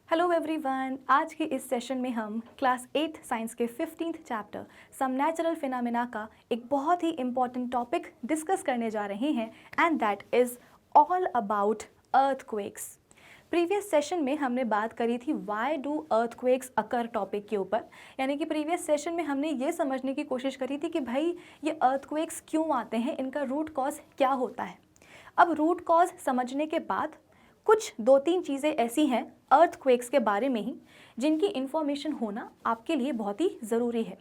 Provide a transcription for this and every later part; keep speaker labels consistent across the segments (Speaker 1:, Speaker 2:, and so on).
Speaker 1: Hello everyone, आज के इस सेशन में हम क्लास 8 साइंस के 15th chapter some natural phenomena का एक बहुत ही इम्पॉर्टेंट टॉपिक डिस्कस करने जा रहे हैं and that is all about earthquakes. Previous session में हमने बात करी थी why do earthquakes occur topic के ऊपर, यानी कि प्रीवियस सेशन में हमने ये समझने की कोशिश करी थी कि भाई ये अर्थक्वेक्स क्यों आते हैं, इनका रूट कॉज क्या होता है। अब रूट कॉज समझने के बाद कुछ 2-3 चीज़ें ऐसी हैं अर्थक्वेक्स के बारे में ही जिनकी इन्फॉर्मेशन होना आपके लिए बहुत ही ज़रूरी है।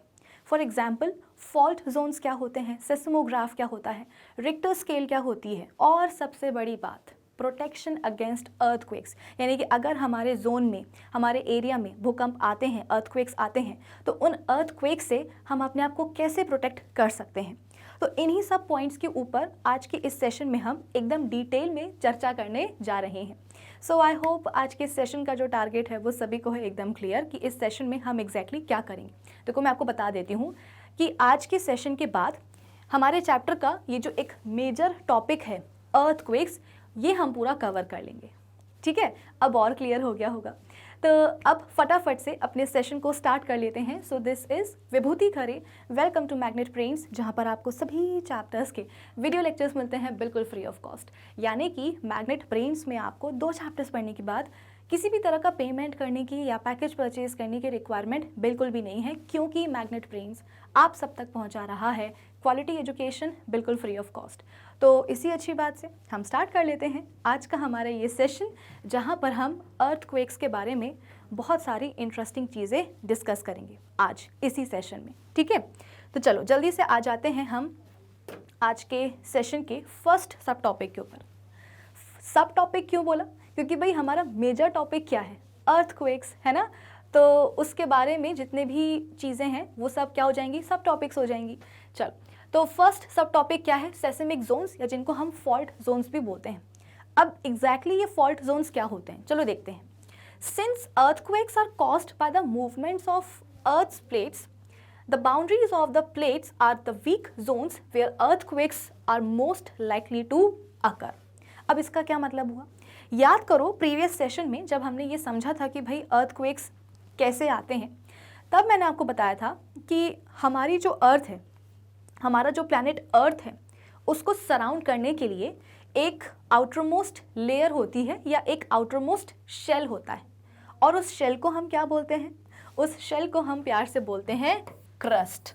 Speaker 1: फॉर एग्जाम्पल, फॉल्ट जोन्स क्या होते हैं, सेस्मोग्राफ क्या होता है, रिक्टर स्केल क्या होती है, और सबसे बड़ी बात प्रोटेक्शन अगेंस्ट अर्थक्वेक्स, यानी कि अगर हमारे जोन में, हमारे एरिया में भूकंप आते हैं, अर्थक्वेक्स आते हैं, तो उन अर्थक्वेक्स से हम अपने आप को कैसे प्रोटेक्ट कर सकते हैं। तो इन्हीं सब पॉइंट्स के ऊपर आज के इस सेशन में हम एकदम डिटेल में चर्चा करने जा रहे हैं। सो आई होप आज के इस सेशन का जो टारगेट है वो सभी को है एकदम क्लियर कि इस सेशन में हम एग्जैक्टली क्या करेंगे। देखो, मैं आपको बता देती हूँ कि आज के सेशन के बाद हमारे चैप्टर का ये जो एक मेजर टॉपिक है अर्थक्वेक्स, ये हम पूरा कवर कर लेंगे। ठीक है, अब और क्लियर हो गया होगा। तो अब फटाफट से अपने सेशन को स्टार्ट कर लेते हैं। So this is Vibhuti Khare, welcome to Magnet Brains, जहाँ पर आपको सभी चैप्टर्स के वीडियो लेक्चर्स मिलते हैं बिल्कुल फ्री ऑफ कॉस्ट। यानी कि मैग्नेट ब्रेन्स में आपको 2 चैप्टर्स पढ़ने के बाद किसी भी तरह का पेमेंट करने की या पैकेज परचेज करने की रिक्वायरमेंट बिल्कुल भी नहीं है, क्योंकि मैग्नेट ब्रेन्स आप सब तक पहुंचा रहा है क्वालिटी एजुकेशन बिल्कुल फ्री ऑफ कॉस्ट। तो इसी अच्छी बात से हम स्टार्ट कर लेते हैं आज का हमारा ये सेशन, जहां पर हम अर्थक्वेक्स के बारे में बहुत सारी इंटरेस्टिंग चीज़ें डिस्कस करेंगे आज इसी सेशन में। ठीक है, तो चलो जल्दी से आ जाते हैं हम आज के सेशन के फर्स्ट सब टॉपिक के ऊपर। सब टॉपिक क्यों बोला? क्योंकि भाई हमारा मेजर टॉपिक क्या है? अर्थक्वेक्स है ना। तो उसके बारे में जितने भी चीज़ें हैं वो सब क्या हो जाएंगी? सब टॉपिक्स हो जाएंगी। चलो, तो फर्स्ट सब टॉपिक क्या है? सेस्मिक जोन्स, या जिनको हम फॉल्ट जोन्स भी बोलते हैं। अब एग्जैक्टली ये फॉल्ट जोन्स क्या होते हैं, चलो देखते हैं। Since earthquakes are caused by the movements of earth's plates, the boundaries of the plates are the weak zones where earthquakes are most likely to occur। अब इसका क्या मतलब हुआ? याद करो प्रीवियस सेशन में जब हमने ये समझा था कि भाई अर्थक्वेक्स कैसे आते हैं, तब मैंने आपको बताया था कि हमारी जो अर्थ है, हमारा जो प्लैनेट अर्थ है, उसको सराउंड करने के लिए एक आउटरमोस्ट लेयर होती है या एक आउटरमोस्ट शेल होता है, और उस शेल को हम क्या बोलते हैं? उस शेल को हम प्यार से बोलते हैं क्रस्ट।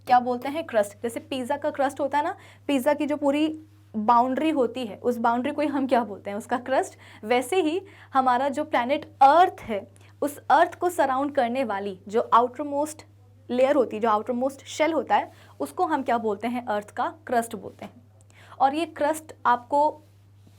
Speaker 1: क्या बोलते हैं? क्रस्ट। जैसे पिज़्ज़ा का क्रस्ट होता है ना, पिज़्ज़ा की जो पूरी बाउंड्री होती है, उस बाउंड्री को ही हम क्या बोलते हैं? उसका क्रस्ट। वैसे ही हमारा जो प्लैनेट अर्थ है, उस अर्थ को सराउंड करने वाली जो आउटरमोस्ट लेयर होती है, जो आउटरमोस्ट शेल होता है, उसको हम क्या बोलते हैं? अर्थ का क्रस्ट बोलते हैं। और ये क्रस्ट आपको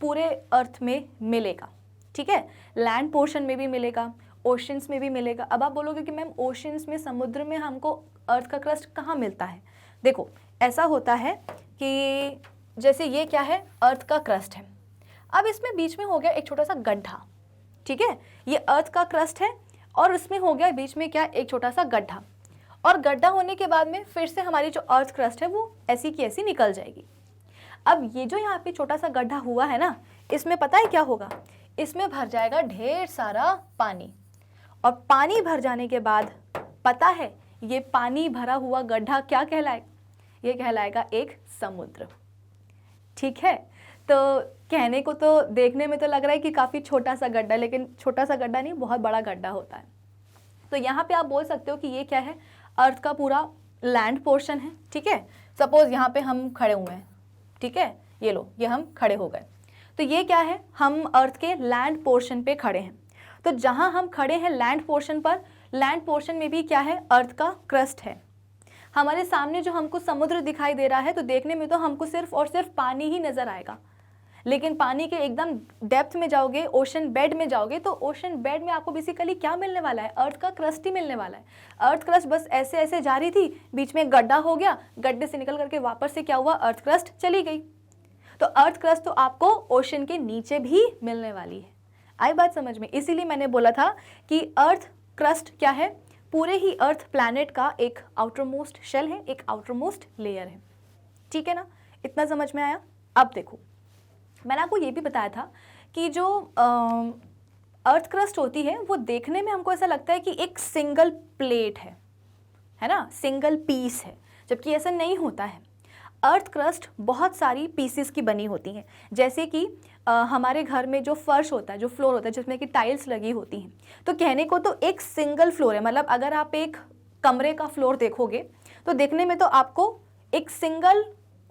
Speaker 1: पूरे अर्थ में मिलेगा। ठीक है, लैंड पोर्शन में भी मिलेगा, ओशंस में भी मिलेगा। अब आप बोलोगे कि मैम ओशंस में, समुद्र में हमको अर्थ का क्रस्ट कहाँ मिलता है? देखो, ऐसा होता है कि जैसे ये क्या है? अर्थ का क्रस्ट है। अब इसमें बीच में हो गया एक छोटा सा गड्ढा। ठीक है, ये अर्थ का क्रस्ट है और उसमें हो गया बीच में क्या? एक छोटा सा गड्ढा। और गड्ढा होने के बाद में फिर से हमारी जो अर्थ क्रस्ट है वो ऐसी की ऐसी निकल जाएगी। अब ये जो यहाँ पे छोटा सा गड्ढा हुआ है ना, इसमें पता है क्या होगा? इसमें भर जाएगा ढेर सारा पानी, और पानी भर जाने के बाद पता है ये पानी भरा हुआ गड्ढा क्या कहलाएगा? ये कहलाएगा एक समुद्र। ठीक है, तो कहने को तो, देखने में तो लग रहा है कि काफ़ी छोटा सा गड्ढा, लेकिन छोटा सा गड्ढा नहीं, बहुत बड़ा गड्ढा होता है। तो यहाँ पे आप बोल सकते हो कि ये क्या है? अर्थ का पूरा लैंड पोर्शन है। ठीक है, सपोज यहाँ पे हम खड़े हुए हैं। ठीक है, ये लो, ये हम खड़े हो गए। तो ये क्या है? हम अर्थ के लैंड पोर्शन पे खड़े हैं। तो जहाँ हम खड़े हैं लैंड पोर्शन पर, लैंड पोर्शन में भी क्या है? अर्थ का क्रस्ट है। हमारे सामने जो हमको समुद्र दिखाई दे रहा है, तो देखने में तो हमको सिर्फ और सिर्फ पानी ही नज़र आएगा, लेकिन पानी के एकदम डेप्थ में जाओगे, ओशन बेड में जाओगे, तो ओशन बेड में आपको बेसिकली क्या मिलने वाला है? अर्थ का क्रस्ट ही मिलने वाला है। अर्थ क्रस्ट बस ऐसे ऐसे जा रही थी, बीच में गड्ढा हो गया, गड्ढे से निकल करके वापस से क्या हुआ? अर्थ क्रस्ट चली गई। तो अर्थ क्रस्ट तो आपको ओशन के नीचे भी मिलने वाली है। आई बात समझ में? इसीलिए मैंने बोला था कि अर्थ क्रस्ट क्या है? पूरे ही अर्थ प्लैनेट का एक आउटरमोस्ट शेल है, एक आउटरमोस्ट लेयर है। ठीक है ना, इतना समझ में आया? अब देखो, मैंने आपको ये भी बताया था कि जो अर्थ क्रस्ट होती है वो देखने में हमको ऐसा लगता है कि एक सिंगल प्लेट है ना, सिंगल पीस है, जबकि ऐसा नहीं होता है। अर्थ क्रस्ट बहुत सारी पीसेस की बनी होती हैं। जैसे कि हमारे घर में जो फर्श होता है, जो फ्लोर होता है, जिसमें कि टाइल्स लगी होती हैं, तो कहने को तो एक सिंगल फ्लोर है। मतलब अगर आप एक कमरे का फ्लोर देखोगे तो देखने में तो आपको एक सिंगल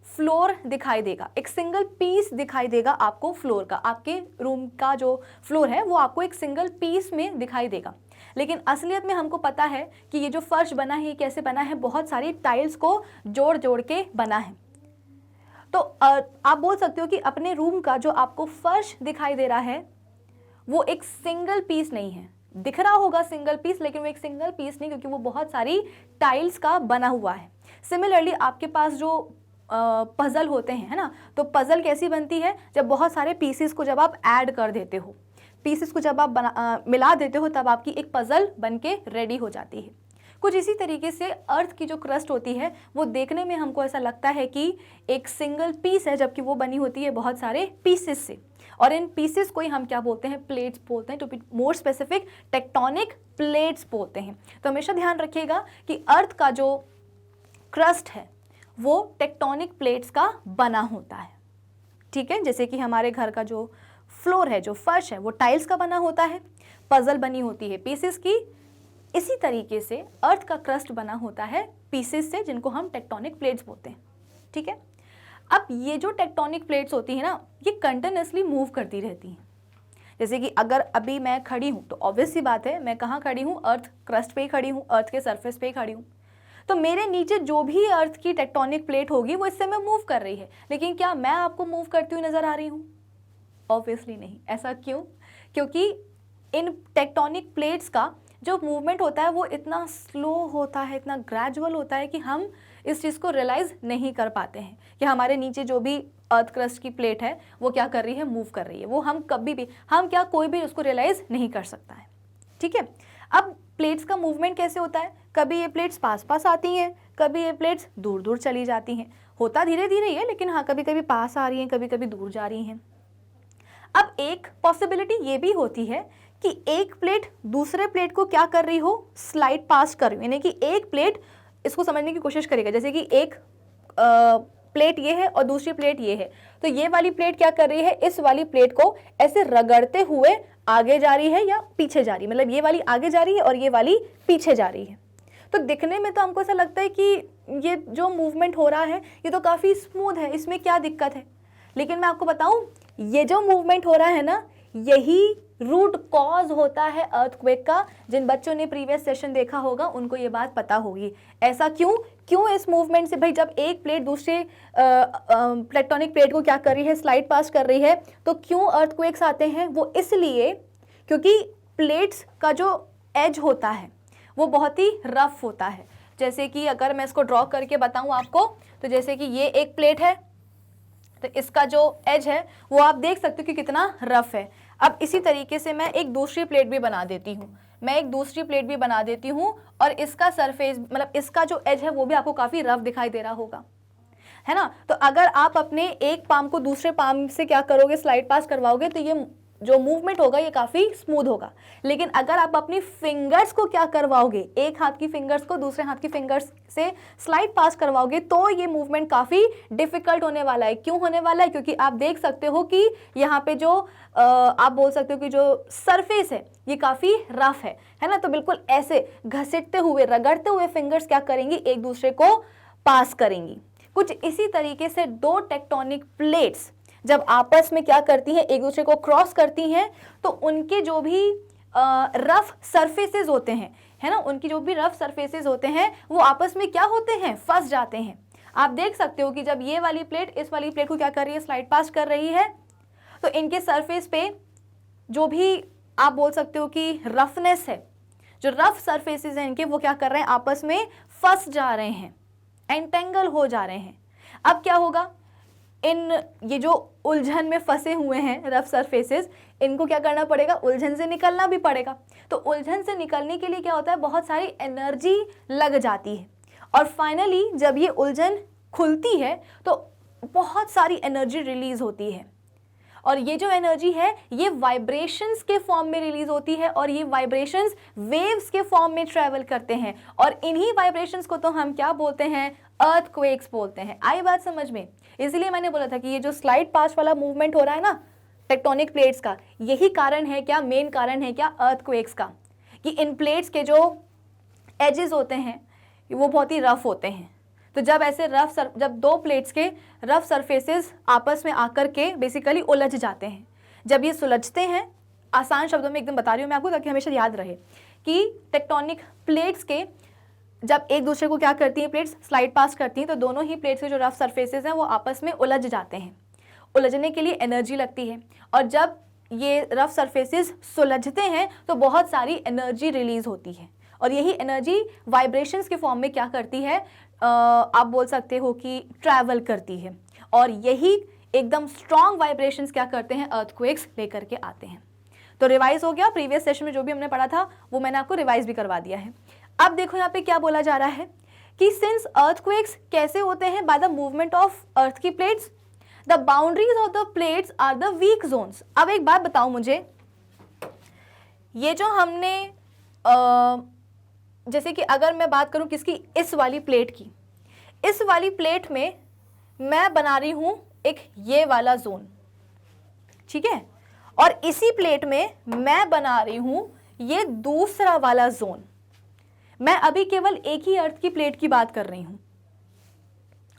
Speaker 1: फ्लोर दिखाई देगा, एक सिंगल पीस दिखाई देगा आपको फ्लोर का। आपके रूम का जो फ्लोर है वो आपको एक सिंगल पीस में दिखाई देगा। लेकिन असलियत में हमको पता है कि ये जो फर्श बना है ये कैसे बना है, बहुत सारी टाइल्स को जोड़ जोड़ के बना है। तो आप बोल सकते हो कि अपने रूम का जो आपको फर्श दिखाई दे रहा है वो एक सिंगल पीस नहीं है। दिख रहा होगा सिंगल पीस, लेकिन वो एक सिंगल पीस नहीं, क्योंकि वो बहुत सारी टाइल्स का बना हुआ है। सिमिलरली आपके पास जो पजल होते हैं, है ना, तो पजल कैसी बनती है, जब बहुत सारे पीसेस को जब आप ऐड कर देते हो, पीसेस को जब आप मिला देते हो, तब आपकी एक पजल बन के रेडी हो जाती है। कुछ इसी तरीके से अर्थ की जो क्रस्ट होती है वो देखने में हमको ऐसा लगता है कि एक सिंगल पीस है, जबकि वो बनी होती है बहुत सारे पीसेस से। और इन पीसेस को ही हम क्या बोलते हैं, प्लेट्स बोलते हैं। To be more specific, tectonic plates बोलते हैं। तो हमेशा ध्यान रखिएगा कि अर्थ का जो क्रस्ट है वो टेक्टोनिक प्लेट्स का बना होता है, ठीक है। जैसे कि हमारे घर का जो फ्लोर है, जो फर्श है, वो टाइल्स का बना होता है, पजल बनी होती है पीसेस की। इसी तरीके से अर्थ का क्रस्ट बना होता है पीसेस से, जिनको हम टेक्टोनिक प्लेट्स बोलते हैं, ठीक है। अब ये जो टेक्टोनिक प्लेट्स होती है ना, ये कंटिन्यूसली मूव करती रहती हैं। जैसे कि अगर अभी मैं खड़ी हूँ तो ऑब्वियस सी बात है मैं कहाँ खड़ी हूँ, अर्थ क्रस्ट पे ही खड़ी हूँ, अर्थ के सरफेस पे ही खड़ी हूँ। तो मेरे नीचे जो भी अर्थ की टेक्टोनिक प्लेट होगी वो इससे मैं मूव कर रही है, लेकिन क्या मैं आपको मूव करती हुई नजर आ रही हूँ? ऑब्वियसली नहीं। ऐसा क्यों? क्योंकि इन टेक्टोनिक प्लेट्स का जो मूवमेंट होता है वो इतना स्लो होता है, इतना ग्रेजुअल होता है कि हम इस चीज़ को रियलाइज़ नहीं कर पाते हैं कि हमारे नीचे जो भी अर्थ क्रस्ट की प्लेट है वो क्या कर रही है, मूव कर रही है। वो हम कभी भी, कोई भी उसको रियलाइज़ नहीं कर सकता है, ठीक है। अब प्लेट्स का मूवमेंट कैसे होता है? कभी ये प्लेट्स पास पास आती हैं, कभी ये प्लेट्स दूर दूर चली जाती हैं। होता धीरे धीरे ही है, लेकिन हाँ, कभी कभी पास आ रही हैं, कभी कभी दूर जा रही हैं। अब एक पॉसिबिलिटी ये भी होती है कि एक प्लेट दूसरे प्लेट को क्या कर रही हो, स्लाइड पास कर रही हो। यानी कि एक प्लेट, इसको समझने की कोशिश करेगा, जैसे कि एक प्लेट ये है और दूसरी प्लेट ये है, तो ये वाली प्लेट क्या कर रही है, इस वाली प्लेट को ऐसे रगड़ते हुए आगे जा रही है या पीछे जा रही है। मतलब ये वाली आगे जा रही है और ये वाली पीछे जा रही है। तो दिखने में तो हमको ऐसा लगता है कि ये जो मूवमेंट हो रहा है ये तो काफ़ी स्मूथ है, इसमें क्या दिक्कत है। लेकिन मैं आपको बताऊं, ये जो मूवमेंट हो रहा है ना, यही रूट कॉज होता है अर्थक्वेक का। जिन बच्चों ने प्रीवियस सेशन देखा होगा उनको ये बात पता होगी। ऐसा क्यों इस मूवमेंट से, भाई जब एक प्लेट दूसरे टेक्टोनिक प्लेट को क्या कर रही है, स्लाइड पास कर रही है, तो क्यों अर्थक्वेक्स आते हैं? वो इसलिए क्योंकि प्लेट्स का जो एज होता है वो बहुत ही रफ होता है। जैसे कि अगर मैं इसको ड्रॉ करके बताऊं आपको, तो जैसे कि ये एक प्लेट है, तो इसका जो एज है वो आप देख सकते हो कि कितना रफ है। अब इसी तरीके से मैं एक दूसरी प्लेट भी बना देती हूँ, और इसका सरफेस, मतलब इसका जो एज है वो भी आपको काफ़ी रफ दिखाई दे रहा होगा, है ना। तो अगर आप अपने एक पाम को दूसरे पाम से क्या करोगे, स्लाइड पास करवाओगे, तो ये जो मूवमेंट होगा ये काफ़ी स्मूथ होगा। लेकिन अगर आप अपनी फिंगर्स को क्या करवाओगे, एक हाथ की फिंगर्स को दूसरे हाथ की फिंगर्स से स्लाइड पास करवाओगे, तो ये मूवमेंट काफ़ी डिफिकल्ट होने वाला है। क्यों होने वाला है? क्योंकि आप देख सकते हो कि यहाँ पे जो आप बोल सकते हो कि जो सरफेस है ये काफ़ी रफ है ना। तो बिल्कुल ऐसे घसीटते हुए, रगड़ते हुए फिंगर्स क्या करेंगी, एक दूसरे को पास करेंगी। कुछ इसी तरीके से दो टेक्टोनिक प्लेट्स जब आपस में क्या करती हैं, एक दूसरे को क्रॉस करती हैं, तो उनके जो भी रफ सरफेसेस होते हैं, है ना, उनकी जो भी रफ सरफेसेस होते हैं वो आपस में क्या होते हैं, फंस जाते हैं। आप देख सकते हो कि जब ये वाली प्लेट इस वाली प्लेट को क्या कर रही है, स्लाइड पास कर रही है, तो इनके सरफेस पे जो भी आप बोल सकते हो कि रफनेस है, जो रफ सरफेसेस हैं इनके, वो क्या कर रहे हैं, आपस में फंस जा रहे हैं, एंटेंगल हो जा रहे हैं। अब क्या होगा, ये जो उलझन में फंसे हुए हैं रफ सरफेसेस, इनको क्या करना पड़ेगा, उलझन से निकलना भी पड़ेगा। तो उलझन से निकलने के लिए क्या होता है, बहुत सारी एनर्जी लग जाती है, और फाइनली जब ये उलझन खुलती है तो बहुत सारी एनर्जी रिलीज होती है, और ये जो एनर्जी है ये वाइब्रेशंस के फॉर्म में रिलीज होती है और ये वाइब्रेशंस वेव्स के फॉर्म में ट्रैवल करते हैं और इन्हीं वाइब्रेशंस को तो हम क्या बोलते हैं, अर्थक्वेक्स बोलते हैं। आई बात समझ में? इसीलिए मैंने बोला था कि ये जो स्लाइड पास वाला मूवमेंट हो रहा है ना टेक्टोनिक प्लेट्स का, यही कारण है क्या, मेन कारण है क्या अर्थक्वेक्स का, कि इन प्लेट्स के जो एजेस होते हैं वो बहुत ही रफ होते हैं। तो जब ऐसे जब दो प्लेट्स के रफ सरफेसेस आपस में आकर के बेसिकली उलझ जाते हैं, जब ये सुलझते हैं, आसान शब्दों में एकदम बता रही हूँ मैं आपको ताकि हमेशा याद रहे कि टेक्टोनिक प्लेट्स के जब एक दूसरे को क्या करती हैं, प्लेट्स स्लाइड पास करती हैं, तो दोनों ही प्लेट्स के जो रफ सरफेसेस हैं वो आपस में उलझ जाते हैं। उलझने के लिए एनर्जी लगती है और जब ये रफ सरफेसेस सुलझते हैं तो बहुत सारी एनर्जी रिलीज होती है और यही एनर्जी वाइब्रेशंस के फॉर्म में क्या करती है, आप बोल सकते हो कि ट्रैवल करती है और यही एकदम स्ट्रॉन्ग वाइब्रेशंस क्या करते हैं, अर्थक्वेक्स लेकर के आते हैं। तो रिवाइज हो गया, प्रीवियस सेशन में जो भी हमने पढ़ा था वो मैंने आपको रिवाइज भी करवा दिया है। अब देखो यहाँ पे क्या बोला जा रहा है कि सिंस अर्थक्वेक्स कैसे होते हैं, by the movement of earth की plates, the boundaries of the plates are the weak zones. अब एक बात बताओ मुझे, ये जो हमने जैसे कि अगर मैं बात करूं किसकी, इस वाली प्लेट की, इस वाली प्लेट में मैं बना रही हूं एक ये वाला जोन, ठीक है, और इसी प्लेट में मैं बना रही हूं ये दूसरा वाला जोन। मैं अभी केवल एक ही अर्थ की प्लेट की बात कर रही हूं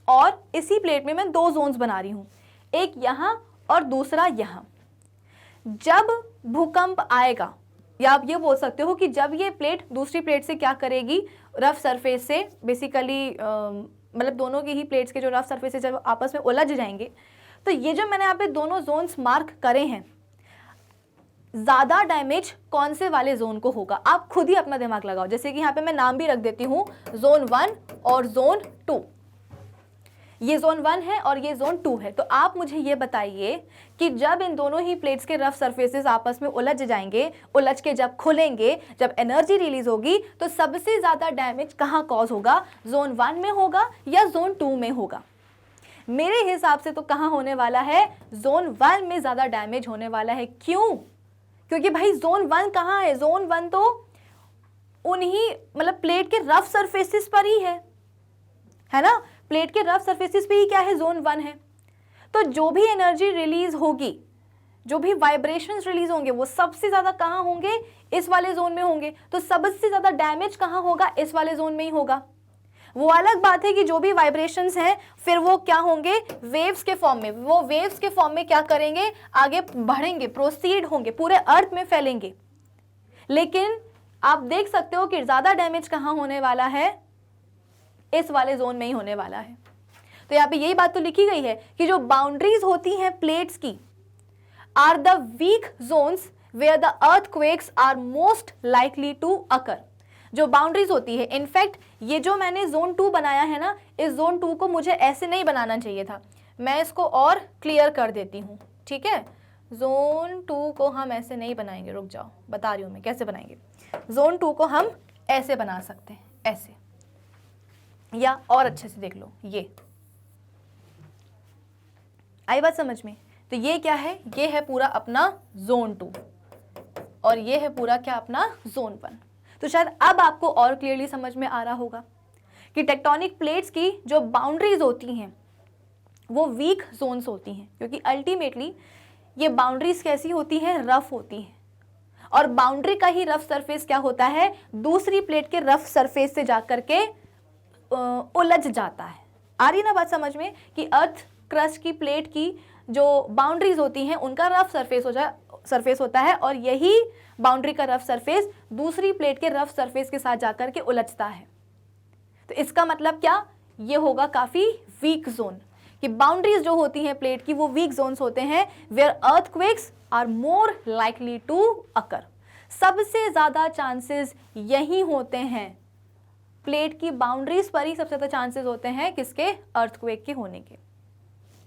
Speaker 1: और इसी प्लेट में मैं दो जोन्स बना रही हूं, एक यहां और दूसरा यहां। जब भूकंप आएगा, या आप ये बोल सकते हो कि जब ये प्लेट दूसरी प्लेट से क्या करेगी, रफ सरफेस से बेसिकली मतलब दोनों की ही प्लेट्स के जो रफ सरफेस जब आपस में उलझ जाएंगे, तो ये जो मैंने यहाँ पे दोनों जोन्स मार्क करे हैं, ज़्यादा डैमेज कौन से वाले जोन को होगा, आप खुद ही अपना दिमाग लगाओ। जैसे कि यहाँ पे मैं नाम भी रख देती हूँ, जोन 1 और जोन 2। ये जोन 1 है और ये जोन 2 है। तो आप मुझे ये बताइए कि जब इन दोनों ही प्लेट्स के रफ सरफेसेस आपस में उलझ जाएंगे, उलझ के जब खुलेंगे, जब एनर्जी रिलीज होगी, तो सबसे ज़्यादा डैमेज कहाँ कॉज होगा, जोन 1 में होगा या जोन 2 में होगा? मेरे हिसाब से तो कहाँ होने वाला है, जोन 1 में ज़्यादा डैमेज होने वाला है। क्यों? क्योंकि भाई जोन 1 कहाँ है, जोन 1 तो उन्हीं मतलब प्लेट के रफ सरफेसेस पर ही है ना, प्लेट के रफ सरफेसेस पे ही क्या है, जोन 1 है। तो जो भी एनर्जी रिलीज होगी, जो भी वाइब्रेशंस रिलीज होंगे, वो सबसे ज़्यादा कहाँ होंगे, इस वाले जोन में होंगे। तो सबसे ज़्यादा डैमेज कहाँ होगा, इस वाले जोन में ही होगा। वो अलग बात है कि जो भी वाइब्रेशंस हैं फिर वो क्या होंगे, वेव्स के फॉर्म में, वो वेव्स के फॉर्म में क्या करेंगे, आगे बढ़ेंगे, प्रोसीड होंगे, पूरे अर्थ में फैलेंगे। लेकिन आप देख सकते हो कि ज़्यादा डैमेज कहाँ होने वाला है, इस वाले जोन में ही होने वाला है। तो यहाँ पे यही बात तो लिखी गई है कि जो बाउंड्रीज होती हैं प्लेट्स की, are the weak zones where the earthquakes are most likely to occur. जो बाउंड्रीज होती है, इनफैक्ट ये जो मैंने जोन 2 बनाया है ना, इस जोन 2 को मुझे ऐसे नहीं बनाना चाहिए था, मैं इसको और क्लियर कर देती हूँ, ठीक है। जोन 2 को हम ऐसे नहीं बनाएंगे, रुक जाओ बता रही हूँ मैं कैसे बनाएंगे। जोन 2 को हम ऐसे बना सकते हैं, ऐसे, या और अच्छे से देख लो, ये आई बात समझ में। तो ये क्या है, ये है पूरा अपना जोन 2 और ये है पूरा क्या, अपना जोन 1। तो शायद अब आपको और क्लियरली समझ में आ रहा होगा कि टेक्टोनिक प्लेट्स की जो बाउंड्रीज होती हैं वो वीक जोन्स होती हैं, क्योंकि अल्टीमेटली ये बाउंड्रीज कैसी होती हैं, रफ होती हैं। और बाउंड्री का ही रफ सरफेस क्या होता है, दूसरी प्लेट के रफ सरफेस से जाकर के उलझ जाता है। आ रही ना बात समझ में, कि अर्थ क्रस्ट की प्लेट की जो बाउंड्रीज होती हैं उनका रफ सरफेस होता है और यही बाउंड्री का रफ सरफेस दूसरी प्लेट के रफ सरफेस के साथ जाकर के उलझता है। तो इसका मतलब क्या, ये होगा काफ़ी वीक जोन, कि बाउंड्रीज जो होती हैं प्लेट की वो वीक जोन्स होते हैं, where earthquakes are more likely to occur. सबसे ज़्यादा चांसेस यही होते हैं, प्लेट की बाउंड्रीज पर ही सबसे ज़्यादा चांसेस होते हैं किसके, अर्थक्वेक के होने के,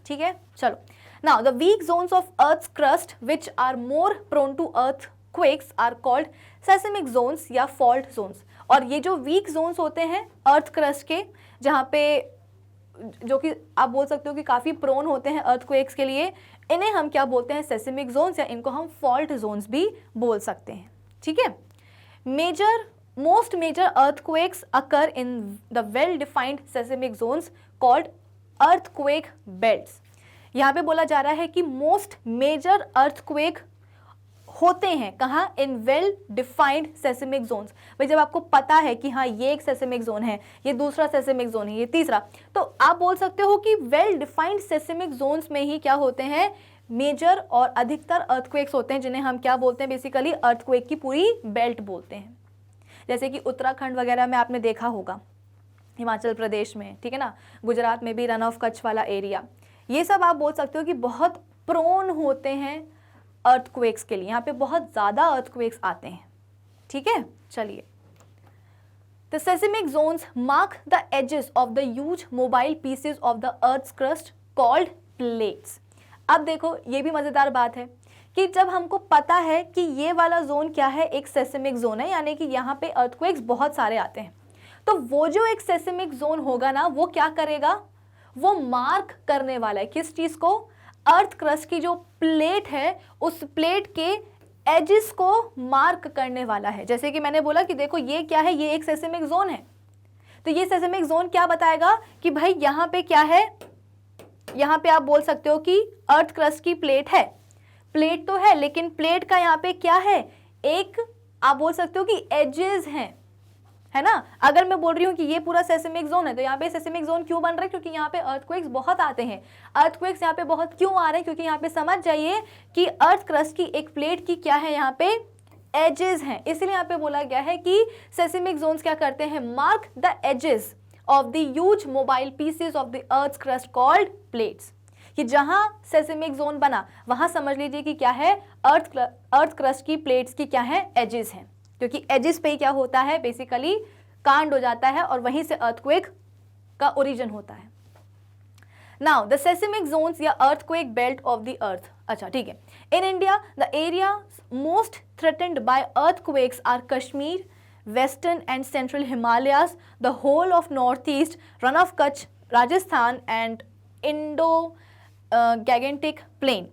Speaker 1: ठीक है। चलो, now the weak zones of earth's crust which are more prone to earthquakes are called seismic zones या फॉल्ट जोन्स। और ये जो वीक जोन्स होते हैं अर्थ क्रस्ट के, जहाँ पे जो कि आप बोल सकते हो कि काफ़ी प्रोन होते हैं अर्थक्वेक्स के लिए, इन्हें हम क्या बोलते हैं, सेस्मिक जोन्स, या इनको हम फॉल्ट जोन्स भी बोल सकते हैं। ठीक है। Most major earthquakes occur in the well defined seismic zones called earthquake belts. यहाँ पे बोला जा रहा है कि मोस्ट मेजर अर्थक्वेक होते हैं कहाँ, in well defined seismic zones. भाई जब आपको पता है कि हाँ ये एक सेस्मिक जोन है, ये दूसरा सेस्मिक जोन है, ये तीसरा, तो आप बोल सकते हो कि वेल डिफाइंड सेस्मिक जोन्स में ही क्या होते हैं, मेजर और अधिकतर अर्थक्वेक्स होते हैं, जिन्हें हम क्या बोलते हैं, बेसिकली अर्थक्वेक की पूरी बेल्ट बोलते हैं। जैसे कि उत्तराखंड वगैरह में आपने देखा होगा, हिमाचल प्रदेश में, ठीक है ना, गुजरात में भी रन ऑफ कच्छ वाला एरिया, ये सब आप बोल सकते हो कि बहुत प्रोन होते हैं अर्थक्वेक्स के लिए। यहाँ पे बहुत ज़्यादा अर्थक्वेक्स आते हैं। ठीक है, चलिए। The seismic zones mark the edges of the huge mobile pieces of the Earth's crust called plates. अब देखो ये भी मज़ेदार बात है कि जब हमको पता है कि ये वाला जोन क्या है, एक सेस्मिक जोन है, यानी कि यहाँ पे अर्थक्वेक्स बहुत सारे आते हैं, तो वो जो एक सेस्मिक जोन होगा ना, वो क्या करेगा, वो मार्क करने वाला है किस चीज़ को, अर्थ क्रस्ट की जो प्लेट है उस प्लेट के एजिस को मार्क करने वाला है। जैसे कि मैंने बोला कि देखो ये क्या है, ये एक सेस्मिक जोन है, तो ये सेस्मिक जोन क्या बताएगा कि भाई यहाँ पे क्या है, यहाँ पे आप बोल सकते हो कि अर्थ क्रस्ट की प्लेट है, प्लेट तो है लेकिन प्लेट का यहाँ पे क्या है, एक आप बोल सकते हो कि एजेस हैं, है ना। अगर मैं बोल रही हूँ कि ये पूरा सेस्मिक जोन है, तो यहाँ पे सेस्मिक जोन क्यों बन रहा है, क्योंकि यहाँ पे अर्थक्वेक्स बहुत आते हैं। अर्थक्वेक्स यहाँ पे बहुत क्यों आ रहे हैं, क्योंकि यहाँ पे समझ जाइए कि अर्थ क्रस्ट की एक प्लेट की क्या है, यहाँ पे एजेस हैं, इसलिए यहाँ पे बोला गया है कि सेस्मिक जोन्स क्या करते हैं, mark the edges of the huge mobile pieces of the earth crust called plates. कि जहां सेस्मिक जोन बना वहां समझ लीजिए कि क्या है, अर्थ क्रस्ट की प्लेट्स की क्या है, एजेस हैं, क्योंकि एजेस पे ही क्या होता है, बेसिकली कांड हो जाता है और वहीं से अर्थक्वेक का ओरिजिन होता है। नाउ द सेस्मिक जोन्स या earthquake belt of the earth. अच्छा ठीक है, in India the area most threatened by earthquakes are Kashmir, western and central Himalayas, the whole of north east, run of Kutch, Rajasthan and Indo Gangetic plain.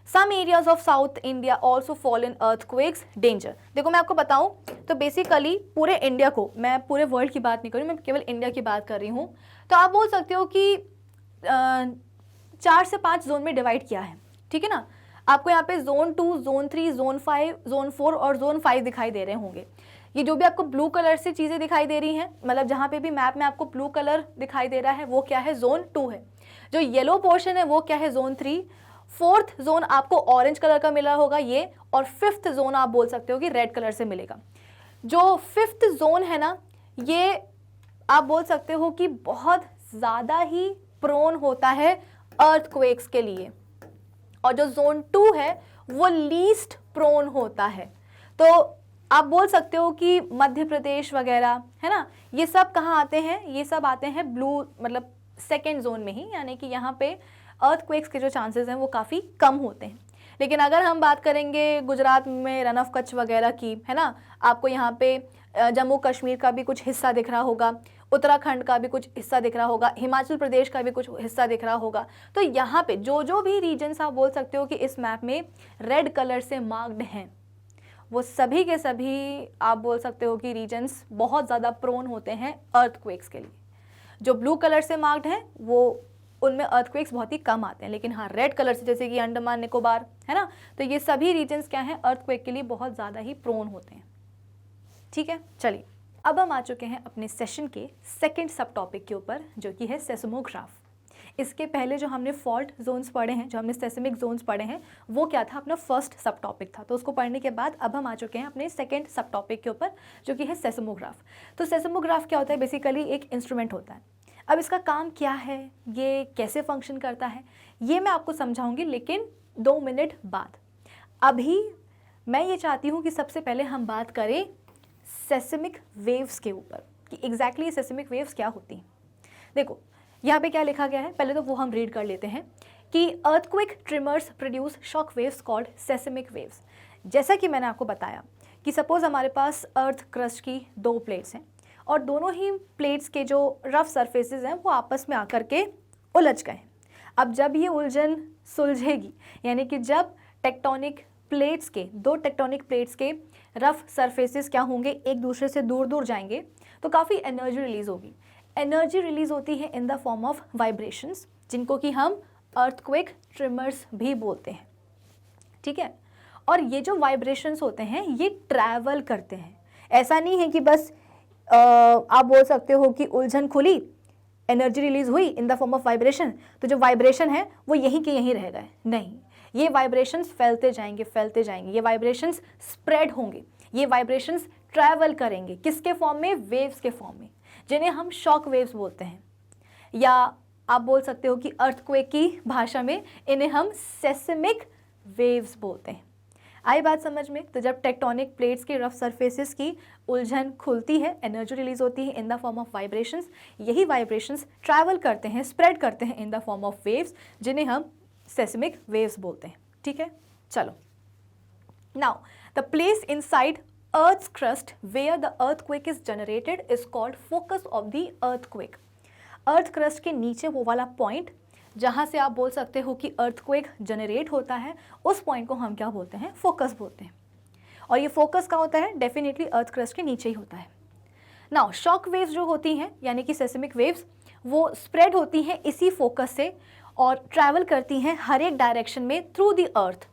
Speaker 1: Some areas of South India also fall in earthquakes danger. देखो मैं आपको बताऊं तो basically पूरे India को, मैं पूरे world की बात नहीं कर रही हूँ, मैं केवल इंडिया की बात कर रही हूँ, तो आप बोल सकते हो कि 4 से 5 जोन में डिवाइड किया है। ठीक है ना, आपको यहाँ पे जोन 2, जोन 3, जोन 5, जोन 4 और जोन 5 दिखाई दे रहे होंगे। ये जो भी आपको ब्लू कलर से चीज़ें दिखाई दे रही हैं, मतलब जहाँ पे भी मैप में आपको ब्लू कलर दिखाई दे रहा है, वो क्या है, जोन 2 है। जो येलो पोर्शन है वो क्या है, जोन 3। फोर्थ जोन आपको ऑरेंज कलर का मिला होगा ये, और फिफ्थ जोन आप बोल सकते हो कि रेड कलर से मिलेगा। जो फिफ्थ जोन है ना, ये आप बोल सकते हो कि बहुत ज़्यादा ही प्रोन होता है अर्थक्वेक्स के लिए, और जो जोन 2 है वो लीस्ट प्रोन होता है। तो आप बोल सकते हो कि मध्य प्रदेश वगैरह, है ना, ये सब कहाँ आते हैं, ये सब आते हैं ब्लू, मतलब सेकेंड जोन में ही, यानी कि यहाँ पे अर्थक्वेक्स के जो चांसेस हैं वो काफ़ी कम होते हैं। लेकिन अगर हम बात करेंगे गुजरात में रन ऑफ कच्छ वगैरह की, है ना, आपको यहाँ पे जम्मू कश्मीर का भी कुछ हिस्सा दिख रहा होगा, उत्तराखंड का भी कुछ हिस्सा दिख रहा होगा, हिमाचल प्रदेश का भी कुछ हिस्सा दिख रहा होगा। तो यहाँ पे जो जो भी रीजन्स आप बोल सकते हो कि इस मैप में रेड कलर से मार्क्ड हैं, वो सभी के सभी आप बोल सकते हो कि रीजन्स बहुत ज़्यादा प्रोन होते हैं अर्थक्वेक्स के लिए। जो ब्लू कलर से मार्क्ड हैं वो उनमें अर्थक्वेक्स बहुत ही कम आते हैं, लेकिन हाँ रेड कलर से, जैसे कि अंडमान निकोबार, है ना, तो ये सभी रीजन्स क्या हैं, अर्थक्वेक के लिए बहुत ज़्यादा ही प्रोन होते हैं। ठीक है, चलिए अब हम आ चुके हैं अपने सेशन के सेकंड सब टॉपिक के ऊपर, जो कि है सेस्मोग्राफ। इसके पहले जो हमने फॉल्ट जोन्स पढ़े हैं, जो हमने सेस्मिक जोन्स पढ़े हैं, वो क्या था, अपना फर्स्ट सब टॉपिक था। तो उसको पढ़ने के बाद अब हम आ चुके हैं अपने सेकंड सब टॉपिक के ऊपर, जो कि है सेस्मोग्राफ। तो सेस्मोग्राफ क्या होता है, बेसिकली एक इंस्ट्रूमेंट होता है। अब इसका काम क्या है, ये कैसे फंक्शन करता है, ये मैं आपको समझाऊंगी, लेकिन 2 मिनट बाद। अभी मैं ये चाहती हूँ कि सबसे पहले हम बात करें सेस्मिक वेव्स के ऊपर, कि एग्जैक्टली सेस्मिक वेव्स क्या होती हैं। देखो यहाँ पे क्या लिखा गया है, पहले तो वो हम रीड कर लेते हैं कि earthquake trimmers produce shock waves called seismic waves. जैसा कि मैंने आपको बताया कि सपोज़ हमारे पास अर्थ क्रस्ट की 2 प्लेट्स हैं, और दोनों ही प्लेट्स के जो रफ सरफेसेस हैं वो आपस में आकर के उलझ गए हैं। अब जब ये उलझन सुलझेगी, यानी कि जब टेक्टोनिक प्लेट्स के, दो टेक्टोनिक प्लेट्स के रफ सरफेसेस क्या होंगे, एक दूसरे से दूर दूर जाएंगे, तो काफ़ी एनर्जी रिलीज होगी। एनर्जी रिलीज होती है in the form of vibrations, जिनको कि हम अर्थक्वेक ट्रिमर्स भी बोलते हैं, ठीक है। और ये जो वाइब्रेशंस होते हैं ये ट्रैवल करते हैं। ऐसा नहीं है कि बस आप बोल सकते हो कि उलझन खुली, एनर्जी रिलीज हुई in the form of vibration, तो जो वाइब्रेशन है वो यहीं के यहीं रह गए। नहीं, ये वाइब्रेशंस फैलते जाएंगे, फैलते जाएंगे, ये वाइब्रेशंस स्प्रेड होंगे, ये वाइब्रेशंस ट्रैवल करेंगे। किसके फॉर्म में? वेव्स के फॉर्म में, जिन्हें हम शॉक वेव्स बोलते हैं, या आप बोल सकते हो कि अर्थक्वेक की भाषा में इन्हें हम सेस्मिक वेव्स बोलते हैं। आई बात समझ में? तो जब टेक्टोनिक प्लेट्स की रफ सरफेसेस की उलझन खुलती है, एनर्जी रिलीज होती है in the form of vibrations, यही वाइब्रेशंस ट्रैवल करते हैं, स्प्रेड करते हैं in the form of waves, जिन्हें हम सेस्मिक वेव्स बोलते हैं, ठीक है। चलो, now the place inside Earth's crust where the earthquake is generated is called focus of the earthquake. Earth crust के नीचे वो वाला पॉइंट जहाँ से आप बोल सकते हो कि अर्थक्वेक जनरेट होता है, उस पॉइंट को हम क्या बोलते हैं? फोकस बोलते हैं। और ये फोकस का होता है डेफिनेटली अर्थ क्रस्ट के नीचे ही होता है। नाउ शॉक वेव्स जो होती हैं, यानी कि सेस्मिक वेव्स, वो स्प्रेड होती हैं इसी फोकस से और ट्रैवल करती हैं हर एक डायरेक्शन में through the earth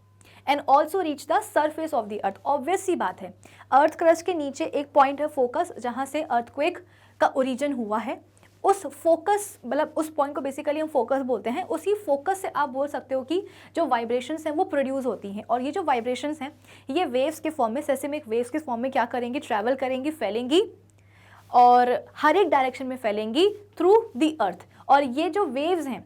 Speaker 1: and also reach the surface of the earth. Obvious सी बात है, अर्थ क्रस्ट के नीचे एक पॉइंट है फोकस, जहाँ से अर्थक्वेक का ओरिजिन हुआ है। उस फोकस, मतलब उस पॉइंट को बेसिकली हम फोकस बोलते हैं। उसी फोकस से आप बोल सकते हो कि जो वाइब्रेशंस हैं वो प्रोड्यूस होती हैं, और ये जो वाइब्रेशंस हैं ये वेव्स के फॉर्म में, सेस्मिक वेव्स के फॉर्म में क्या करेंगी? ट्रैवल करेंगी, फैलेंगी, और हर एक डायरेक्शन में फैलेंगी थ्रू द अर्थ। और ये जो वेव्स हैं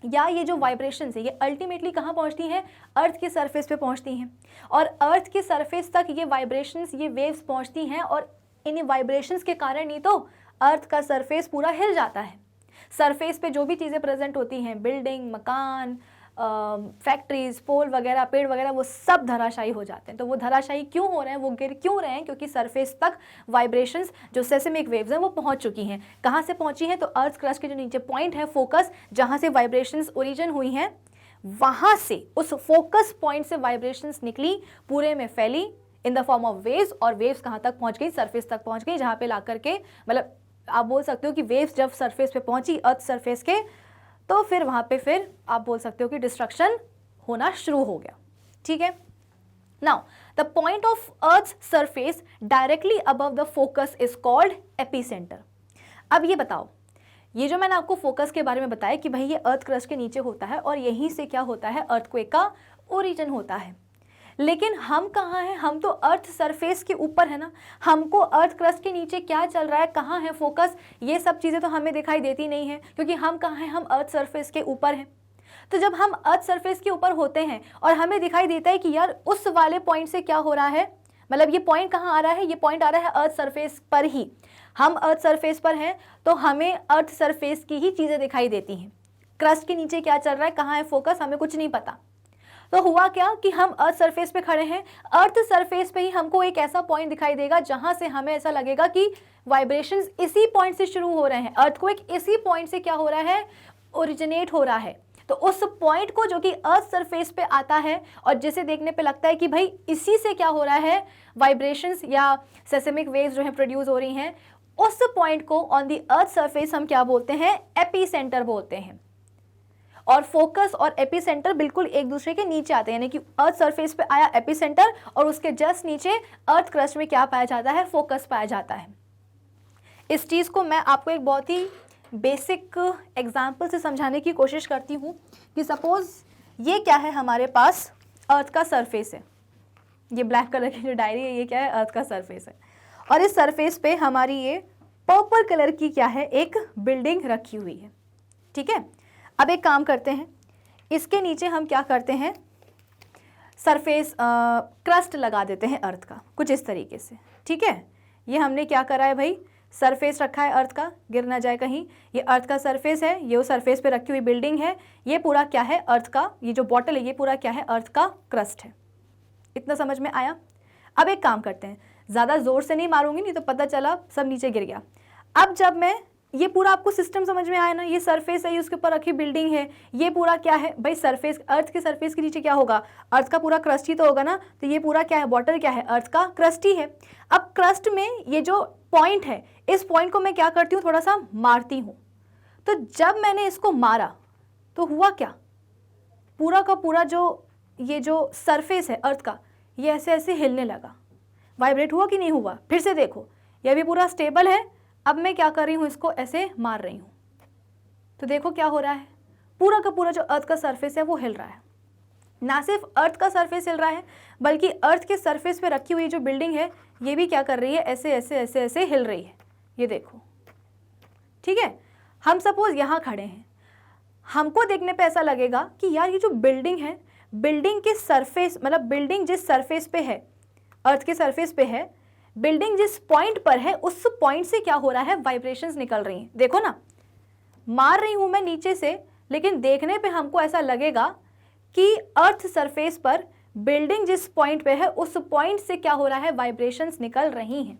Speaker 1: या ये जो वाइब्रेशंस है, ये अल्टीमेटली कहाँ पहुँचती हैं? अर्थ के सरफेस पे पहुँचती हैं, और अर्थ के सरफेस तक ये वाइब्रेशंस, ये वेव्स पहुँचती हैं, और इन वाइब्रेशंस के कारण ही तो अर्थ का सरफेस पूरा हिल जाता है। सरफेस पे जो भी चीज़ें प्रेजेंट होती हैं, बिल्डिंग, मकान, फैक्ट्रीज, पोल वगैरह, पेड़ वगैरह, वो सब धराशायी हो जाते हैं। तो वो धराशायी क्यों हो रहे हैं, वो गिर क्यों रहे हैं? क्योंकि सरफेस तक वाइब्रेशंस, जो सेस्मिक वेव्स हैं, वो पहुंच चुकी हैं। कहाँ से पहुंची हैं? तो अर्थ क्रस्ट के जो नीचे पॉइंट है फोकस, जहाँ से वाइब्रेशंस ओरिजिन हुई हैं, वहाँ से, उस फोकस पॉइंट से वाइब्रेशंस निकली, पूरे में फैली in the form of waves, और वेव्स कहाँ तक पहुँच गई? सरफेस तक पहुँच गई, जहाँ पे ला करके, मतलब आप बोल सकते हो कि वेव्स जब सरफेस पे पहुँची, अर्थ सरफेस के, तो फिर वहाँ पे फिर आप बोल सकते हो कि डिस्ट्रक्शन होना शुरू हो गया, ठीक है। Now the point of earth surface directly above the focus is called epicentre. अब ये बताओ, ये जो मैंने आपको फोकस के बारे में बताया कि भाई ये अर्थ क्रस्ट के नीचे होता है और यहीं से क्या होता है? अर्थक्वेक का ओरिजिन होता है। लेकिन हम कहाँ हैं? हम तो अर्थ सरफेस के ऊपर है ना। हमको अर्थ क्रस्ट के नीचे क्या चल रहा है, कहाँ है फोकस, ये सब चीज़ें तो हमें दिखाई देती नहीं है, क्योंकि हम कहाँ हैं? हम अर्थ सरफेस के ऊपर हैं। तो जब हम अर्थ सरफेस के ऊपर होते हैं और हमें दिखाई देता है कि यार उस वाले पॉइंट से क्या हो रहा है, मतलब ये पॉइंट कहाँ आ रहा है? ये पॉइंट आ रहा है अर्थ सरफेस पर ही। हम अर्थ सरफेस पर हैं तो हमें अर्थ सरफेस की ही चीज़ें दिखाई देती हैं। क्रस्ट के नीचे क्या चल रहा है, कहाँ है फोकस, हमें कुछ नहीं पता। तो हुआ क्या कि हम अर्थ सरफेस पे खड़े हैं, अर्थ सरफेस पे ही हमको एक ऐसा पॉइंट दिखाई देगा जहां से हमें ऐसा लगेगा कि वाइब्रेशंस इसी पॉइंट से शुरू हो रहे हैं, अर्थक्वेक इसी पॉइंट से क्या हो रहा है? ओरिजिनेट हो रहा है। तो उस पॉइंट को जो कि अर्थ सरफेस पे आता है और जिसे देखने पे लगता है कि भाई इसी से क्या हो रहा है, वाइब्रेशंस या सेस्मिक वेव्स जो है प्रोड्यूस हो रही हैं, उस पॉइंट को ऑन द अर्थ सरफेस हम क्या बोलते हैं? एपिसेंटर बोलते हैं। और फोकस और एपिसेंटर बिल्कुल एक दूसरे के नीचे आते हैं, यानी कि अर्थ सरफेस पे आया एपिसेंटर और उसके जस्ट नीचे अर्थ क्रस्ट में क्या पाया जाता है? फोकस पाया जाता है। इस चीज़ को मैं आपको एक बहुत ही बेसिक एग्जाम्पल से समझाने की कोशिश करती हूँ कि सपोज ये क्या है, हमारे पास अर्थ का सरफेस है, ये ब्लैक कलर की जो डायरी है ये क्या है? अर्थ का सरफेस है, और इस सरफेस पे हमारी ये पर्पल कलर की क्या है? एक बिल्डिंग रखी हुई है, ठीक है। अब एक काम करते हैं, इसके नीचे हम क्या करते हैं? सरफेस क्रस्ट लगा देते हैं अर्थ का, कुछ इस तरीके से, ठीक है। ये हमने क्या करा है भाई? सरफेस रखा है अर्थ का, गिर ना जाए कहीं। ये अर्थ का सरफेस है, ये उस सरफेस पे रखी हुई बिल्डिंग है, ये पूरा क्या है? अर्थ का, ये जो बॉटल है ये पूरा क्या है? अर्थ का क्रस्ट है। इतना समझ में आया? अब एक काम करते हैं, ज़्यादा ज़ोर से नहीं मारूंगी, नहीं तो पता चला सब नीचे गिर गया। अब जब मैं ये पूरा आपको सिस्टम समझ में आया ना, ये सरफेस है, ये उसके ऊपर रखी बिल्डिंग है, ये पूरा क्या है भाई सरफेस, अर्थ के सरफेस के नीचे क्या होगा, अर्थ का पूरा क्रस्ट ही तो होगा ना, तो ये पूरा क्या है, बॉटल क्या है, अर्थ का क्रस्ट ही है। अब क्रस्ट में ये जो पॉइंट है, इस पॉइंट को मैं क्या करती हूँ, थोड़ा सा मारती हूँ। तो जब मैंने इसको मारा तो हुआ क्या, पूरा का पूरा जो ये जो सरफेस है अर्थ का, ये ऐसे ऐसे हिलने लगा, वाइब्रेट हुआ कि नहीं हुआ, फिर से देखो, यह भी पूरा स्टेबल है। अब मैं क्या कर रही हूँ, इसको ऐसे मार रही हूँ, तो देखो क्या हो रहा है, पूरा का पूरा जो अर्थ का सरफेस है वो हिल रहा है। ना सिर्फ अर्थ का सरफेस हिल रहा है, बल्कि अर्थ के सरफेस पे रखी हुई जो बिल्डिंग है ये भी क्या कर रही है, ऐसे ऐसे ऐसे ऐसे हिल रही है, ये देखो। ठीक है, हम सपोज यहाँ खड़े हैं, हमको देखने पे ऐसा लगेगा कि यार ये जो बिल्डिंग है, बिल्डिंग के सरफेस, मतलब बिल्डिंग जिस सरफेस पे है, अर्थ के सरफेस पे है, बिल्डिंग जिस पॉइंट पर है, उस पॉइंट से क्या हो रहा है, वाइब्रेशंस निकल रही हैं। देखो ना, मार रही हूं मैं नीचे से, लेकिन देखने पे हमको ऐसा लगेगा कि अर्थ सरफेस पर बिल्डिंग जिस पॉइंट पे है, उस पॉइंट से क्या हो रहा है, वाइब्रेशंस निकल रही हैं।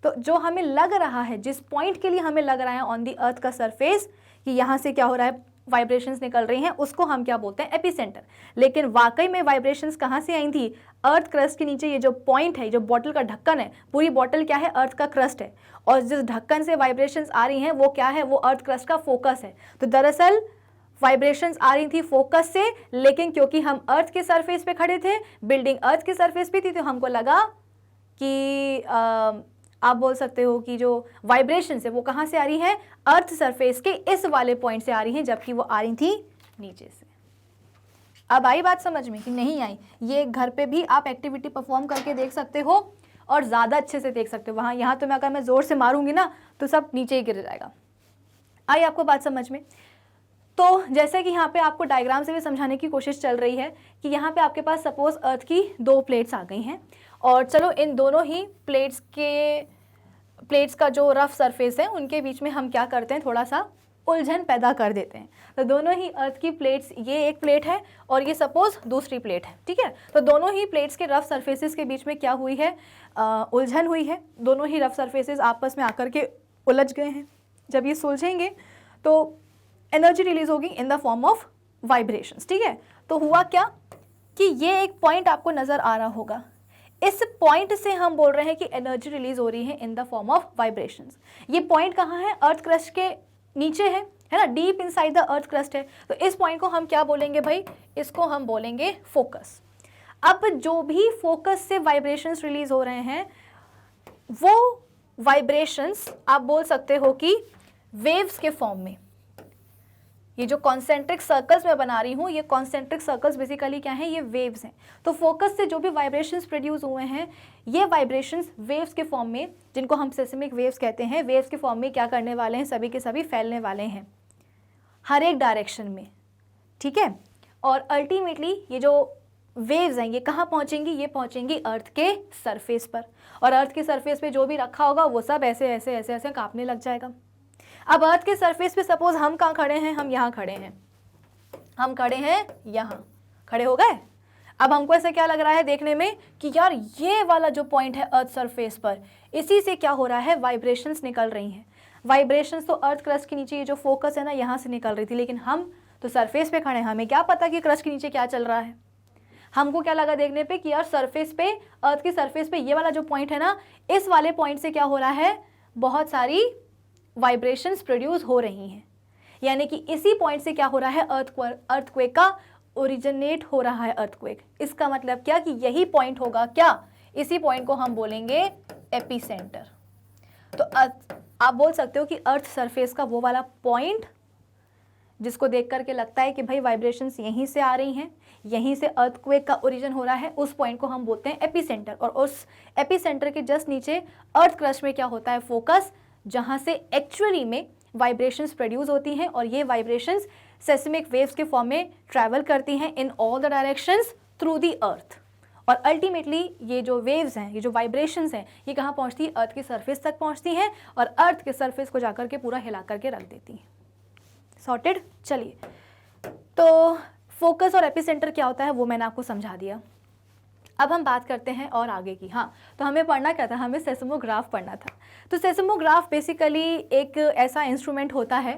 Speaker 1: तो जो हमें लग रहा है, जिस पॉइंट के लिए हमें लग रहा है ऑन दी अर्थ का सरफेस कि यहाँ से क्या हो रहा है, वाइब्रेशंस निकल रही हैं, उसको हम क्या बोलते हैं, एपिसेंटर। लेकिन वाकई में वाइब्रेशंस कहाँ से आई थी, अर्थ क्रस्ट के नीचे ये जो पॉइंट है, जो बॉटल का ढक्कन है, पूरी बॉटल क्या है, अर्थ का क्रस्ट है, और जिस ढक्कन से वाइब्रेशंस आ रही हैं वो क्या है, वो अर्थ क्रस्ट का फोकस है। तो दरअसल वाइब्रेशंस आ रही थी फोकस से, लेकिन क्योंकि हम अर्थ के सरफेस पे खड़े थे, बिल्डिंग अर्थ के सरफेस पे थी, तो हमको लगा कि आप बोल सकते हो कि जो वाइब्रेशन है वो कहाँ से आ रही है, अर्थ सरफेस के इस वाले पॉइंट से आ रही हैं, जबकि वो आ रही थी नीचे से। अब आई बात समझ में कि नहीं आई, ये घर पे भी आप एक्टिविटी परफॉर्म करके देख सकते हो और ज़्यादा अच्छे से देख सकते हो। वहाँ यहाँ तो मैं अगर मैं ज़ोर से मारूंगी ना तो सब नीचे ही गिर जाएगा। आई आपको बात समझ में। तो जैसे कि यहाँ पे आपको डायग्राम से भी समझाने की कोशिश चल रही है कि यहाँ पे आपके पास सपोज अर्थ की 2 प्लेट्स आ गई हैं, और चलो इन दोनों ही प्लेट्स का जो रफ सरफेस है उनके बीच में हम क्या करते हैं, थोड़ा सा उलझन पैदा कर देते हैं। तो दोनों ही अर्थ की प्लेट्स, ये एक प्लेट है और ये सपोज दूसरी प्लेट है, ठीक है। तो दोनों ही प्लेट्स के रफ सरफेसेस के बीच में क्या हुई है, उलझन हुई है। दोनों ही रफ सरफेसेस आपस में आकर के उलझ गए हैं। जब ये सुलझेंगे तो एनर्जी रिलीज होगी in the form of vibrations, ठीक है। तो हुआ क्या कि ये एक पॉइंट आपको नजर आ रहा होगा, इस पॉइंट से हम बोल रहे हैं कि एनर्जी रिलीज हो रही है in the form of vibrations. ये पॉइंट कहाँ है, अर्थ क्रस्ट के नीचे है ना, deep inside the earth crust है। तो इस पॉइंट को हम क्या बोलेंगे भाई, इसको हम बोलेंगे फोकस। अब जो भी फोकस से वाइब्रेशंस रिलीज हो रहे हैं, वो वाइब्रेशंस आप बोल सकते हो कि वेव्स के फॉर्म में, ये जो कॉन्सेंट्रिक सर्कल्स मैं बना रही हूँ, ये कॉन्सेंट्रिक सर्कल्स बेसिकली क्या हैं, ये वेव्स हैं। तो फोकस से जो भी वाइब्रेशंस प्रोड्यूस हुए हैं, ये वाइब्रेशंस वेव्स के फॉर्म में, जिनको हम सेस्मिक वेव्स कहते हैं, वेव्स के फॉर्म में क्या करने वाले हैं, सभी के सभी फैलने वाले हैं हर एक डायरेक्शन में, ठीक है। और अल्टीमेटली ये जो वेव्स हैं ये कहाँ पहुँचेंगी, ये पहुँचेंगी अर्थ के सरफेस पर, और अर्थ के सरफेस पे जो भी रखा होगा वो सब ऐसे ऐसे ऐसे ऐसे कांपने लग जाएगा। अब अर्थ के सरफेस पे सपोज हम कहाँ खड़े हैं, हम यहाँ खड़े हैं, हम खड़े हैं यहाँ, खड़े हो गए। अब हमको ऐसा क्या लग रहा है देखने में कि यार ये वाला जो पॉइंट है अर्थ सरफेस पर, इसी से क्या हो रहा है, वाइब्रेशंस निकल रही हैं। वाइब्रेशंस तो अर्थ क्रस्ट के नीचे ये जो फोकस है ना, यहाँ से निकल रही थी, लेकिन हम तो सरफेस पे खड़े हैं, हमें क्या पता कि क्रस्ट के नीचे क्या चल रहा है। हमको क्या लगा देखने पे कि यार सरफेस पे, अर्थ की सरफेस पे ये वाला जो पॉइंट है ना, इस वाले पॉइंट से क्या हो रहा है, बहुत सारी वाइब्रेशंस प्रोड्यूस हो रही हैं। यानी कि इसी पॉइंट से क्या हो रहा है, अर्थक्वेक का ओरिजिनेट हो रहा है अर्थक्वेक। इसका मतलब क्या कि यही पॉइंट होगा क्या, इसी पॉइंट को हम बोलेंगे एपिसेंटर। तो आप बोल सकते हो कि अर्थ सरफेस का वो वाला पॉइंट जिसको देख करके लगता है कि भाई वाइब्रेशंस यहीं से आ रही हैं, यहीं से अर्थक्वेक का ओरिजिन हो रहा है, उस पॉइंट को हम बोलते हैं एपिसेंटर। और उस एपिसेंटर के जस्ट नीचे अर्थ क्रस्ट में क्या होता है, फोकस, जहां से एक्चुअली में वाइब्रेशंस प्रोड्यूस होती हैं, और ये वाइब्रेशंस सेस्मिक वेव्स के फॉर्म में ट्रैवल करती हैं in all the directions through the अर्थ। और अल्टीमेटली ये जो वेव्स हैं, ये जो वाइब्रेशंस हैं, ये कहाँ पहुँचती है, अर्थ की सरफेस तक पहुँचती हैं, और अर्थ के सरफेस को जाकर के पूरा हिला करके रख देती हैं। सॉर्टेड। चलिए, तो फोकस और एपिसेंटर क्या होता है वो मैंने आपको समझा दिया। अब हम बात करते हैं और आगे की। हाँ, तो हमें पढ़ना क्या था, हमें सेस्मोग्राफ पढ़ना था। तो सेस्मोग्राफ बेसिकली एक ऐसा इंस्ट्रूमेंट होता है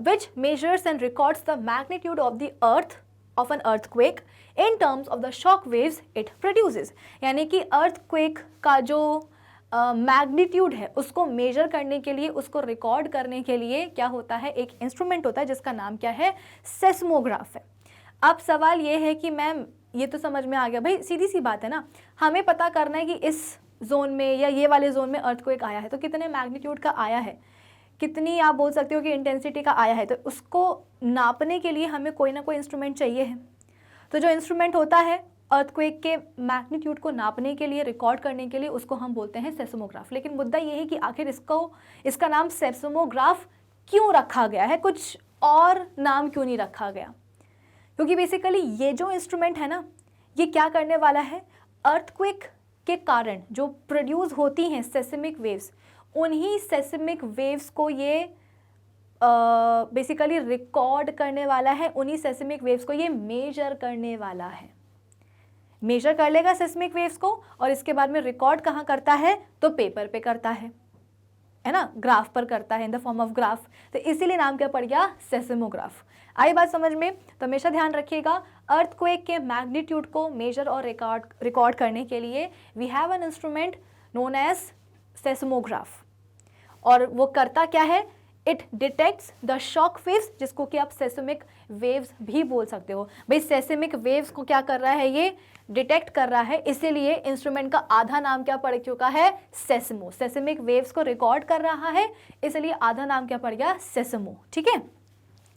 Speaker 1: विच measures and records the magnitude of the earth of an earthquake in terms of the shock waves it produces. यानी कि अर्थक्वेक का जो मैग्नीट्यूड है उसको मेजर करने के लिए, उसको रिकॉर्ड करने के लिए क्या होता है, एक इंस्ट्रूमेंट होता है जिसका नाम क्या है, सेस्मोग्राफ है। अब सवाल ये है कि मैम ये तो समझ में आ गया भाई, सीधी सी बात है ना, हमें पता करना है कि इस जोन में या ये वाले जोन में अर्थक्वेक आया है तो कितने मैग्नीट्यूड का आया है, कितनी आप बोल सकते हो कि इंटेंसिटी का आया है। तो उसको नापने के लिए हमें कोई ना कोई इंस्ट्रूमेंट चाहिए है। तो जो इंस्ट्रूमेंट होता है अर्थक्वेक के मैग्नीट्यूड को नापने के लिए, रिकॉर्ड करने के लिए, उसको हम बोलते हैं सेस्मोग्राफ। लेकिन मुद्दा ये है कि आखिर इसका नाम सेस्मोग्राफ क्यों रखा गया है, कुछ और नाम क्यों नहीं रखा गया? क्योंकि बेसिकली ये जो इंस्ट्रूमेंट है ना, ये क्या करने वाला है, अर्थक्वेक के कारण जो प्रोड्यूस होती हैं सेस्मिक वेव्स, उन्हीं सेस्मिक वेव्स को ये बेसिकली रिकॉर्ड करने वाला है, उन्हीं सेस्मिक वेव्स को ये मेजर करने वाला है। मेजर कर लेगा सेस्मिक वेव्स को और इसके बाद में रिकॉर्ड कहाँ करता है, तो पेपर पे करता है ना, ग्राफ पर करता है, in the form of graph. तो इसीलिए नाम क्या पड़ गया, सेस्मोग्राफ। आई बात समझ में? तो हमेशा ध्यान रखिएगा, अर्थक्वेक के मैग्नीट्यूड को मेजर और रिकॉर्ड करने के लिए we have an instrument known as seismograph. और वो करता क्या है, it detects the shock waves, जिसको कि आप सेस्मिक वेव्स भी बोल सकते हो। भाई सेस्मिक वेव्स को क्या कर रहा है, ये डिटेक्ट कर रहा है, इसीलिए इंस्ट्रूमेंट का आधा नाम क्या पड़ चुका है, सेस्मो। सेस्मिक वेव्स को रिकॉर्ड कर रहा है, इसलिए आधा नाम क्या पड़ गया, सेस्मो। ठीक है,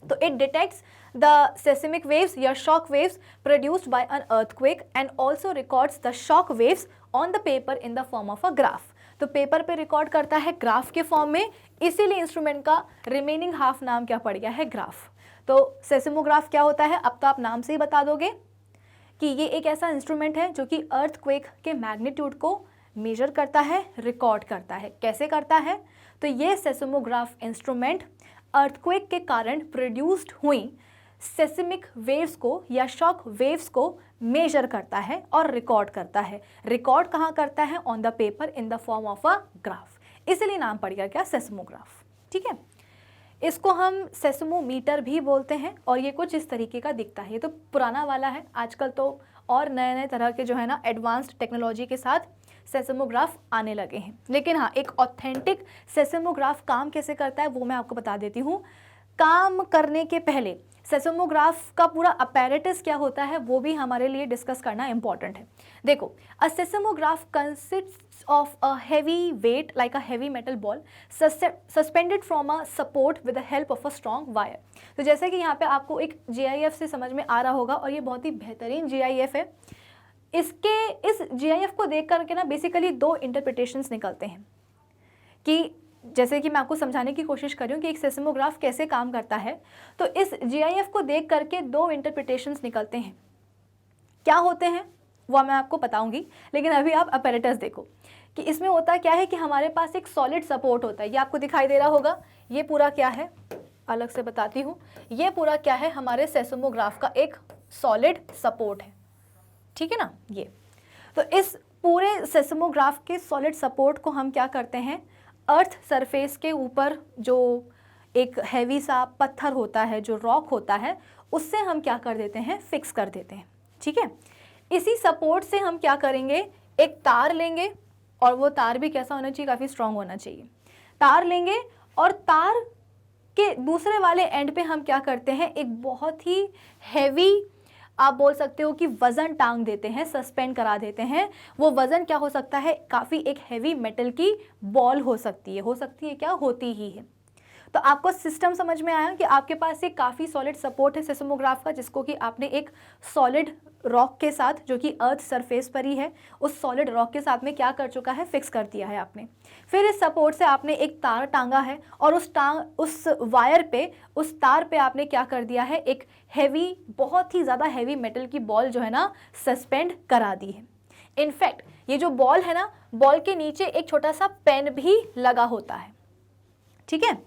Speaker 1: तो it detects the seismic waves या shock waves produced by an earthquake and also records the shock waves on the paper in the form of a graph। तो पेपर पे रिकॉर्ड करता है ग्राफ के फॉर्म में, इसीलिए इंस्ट्रूमेंट का remaining half नाम क्या पड़ गया है, ग्राफ। तो सेस्मोग्राफ क्या होता है, अब तो आप नाम से ही बता दोगे कि ये एक ऐसा इंस्ट्रूमेंट है जो कि अर्थक्वेक के मैग्नीट्यूड को मेजर करता है, रिकॉर्ड करता है। कैसे करता है, तो ये सेस्मोग्राफ इंस्ट्रूमेंट अर्थक्वेक के कारण प्रोड्यूस्ड हुई सेस्मिक वेव्स को या शॉक वेव्स को मेजर करता है और रिकॉर्ड करता है। रिकॉर्ड कहाँ करता है, on the paper in the form of a graph, इसलिए नाम पड़ गया क्या, सेस्मोग्राफ। ठीक है, इसको हम सेस्मोमीटर भी बोलते हैं और ये कुछ इस तरीके का दिखता है। ये तो पुराना वाला है, आजकल तो और नए नए तरह के जो है ना एडवांस्ड टेक्नोलॉजी के साथ सेस्मोग्राफ आने लगे हैं। लेकिन हाँ, एक ऑथेंटिक सेस्मोग्राफ काम कैसे करता है वो मैं आपको बता देती हूँ। काम करने के पहले सेस्मोग्राफ का पूरा अपैरेटस क्या होता है वो भी हमारे लिए डिस्कस करना इंपॉर्टेंट है। देखो, a seismograph consists of a heavy weight like a heavy metal ball suspended from a support with the help of a strong wire. तो जैसे कि यहाँ पे आपको एक GIF से समझ में आ रहा होगा और ये बहुत ही बेहतरीन GIF है। इस GIF को देख करके ना बेसिकली दो इंटरप्रिटेशंस निकलते हैं कि जैसे कि मैं आपको समझाने की कोशिश कर रही हूँ कि एक सेस्मोग्राफ कैसे काम करता है। तो इस GIF को देख करके दो इंटरप्रिटेशंस निकलते हैं। क्या होते हैं वो मैं आपको बताऊंगी, लेकिन अभी आप अपैरेटस देखो कि इसमें होता क्या है कि हमारे पास एक सॉलिड सपोर्ट होता है। ये आपको दिखाई दे रहा होगा, ये पूरा क्या है, अलग से बताती हूँ। ये पूरा क्या है, हमारे सेस्मोग्राफ का एक सॉलिड सपोर्ट है। ठीक है ना, ये तो इस पूरे सेस्मोग्राफ के सॉलिड सपोर्ट को हम क्या करते हैं, अर्थ सरफेस के ऊपर जो एक हैवी सा पत्थर होता है, जो रॉक होता है, उससे हम क्या कर देते हैं, फिक्स कर देते हैं। ठीक है, इसी सपोर्ट से हम क्या करेंगे, एक तार लेंगे और वो तार भी कैसा होना चाहिए, काफ़ी स्ट्रांग होना चाहिए। तार लेंगे और तार के दूसरे वाले एंड पे हम क्या करते हैं, एक बहुत ही हैवी, आप बोल सकते हो कि वज़न टांग देते हैं, सस्पेंड करा देते हैं। वो वज़न क्या हो सकता है, काफ़ी एक हैवी मेटल की बॉल हो सकती है क्या, होती ही है। तो आपको सिस्टम समझ में आया कि आपके पास एक काफ़ी सॉलिड सपोर्ट है सेस्मोग्राफ का, जिसको कि आपने एक सॉलिड रॉक के साथ, जो कि अर्थ सरफेस पर ही है, उस सॉलिड रॉक के साथ में क्या कर चुका है, फिक्स कर दिया है आपने। फिर इस सपोर्ट से आपने एक तार टांगा है और उस वायर पे, उस तार पे आपने क्या कर दिया है, एक हैवी, बहुत ही ज़्यादा हैवी मेटल की बॉल जो है ना सस्पेंड करा दी है। इनफैक्ट ये जो बॉल है ना, बॉल के नीचे एक छोटा सा पेन भी लगा होता है। ठीक है,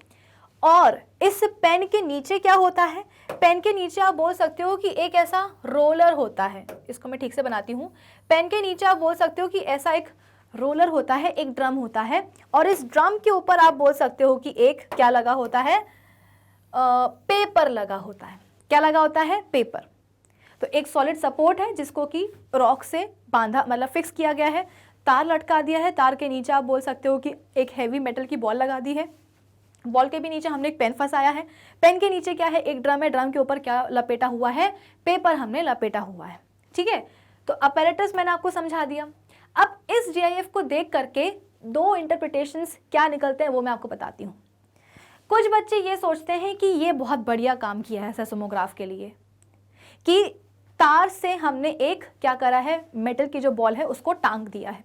Speaker 1: और इस पेन के नीचे क्या होता है, पेन के नीचे आप बोल सकते हो कि एक ऐसा रोलर होता है, इसको मैं ठीक से बनाती हूँ। पेन के नीचे आप बोल सकते हो कि ऐसा एक रोलर होता है, एक ड्रम होता है, और इस ड्रम के ऊपर आप बोल सकते हो कि एक क्या लगा होता है, पेपर लगा होता है। क्या लगा होता है, पेपर। तो एक सॉलिड सपोर्ट है जिसको कि रॉक से बांधा, मतलब फिक्स किया गया है, तार लटका दिया है, तार के नीचे आप बोल सकते हो कि एक हैवी मेटल की बॉल लगा दी है, बॉल के भी नीचे हमने एक पेन फंसाया है, पेन के नीचे क्या है, एक ड्रम है, ड्रम के ऊपर क्या लपेटा हुआ है, पेपर हमने लपेटा हुआ है। ठीक है, तो अपैरेटस मैंने आपको समझा दिया। अब इस जीआईएफ को देख करके दो इंटरप्रिटेशंस क्या निकलते हैं वो मैं आपको बताती हूँ। कुछ बच्चे ये सोचते हैं कि ये बहुत बढ़िया काम किया है सेस्मोग्राफ के लिए, कि तार से हमने एक क्या करा है, मेटल की जो बॉल है उसको टांग दिया है।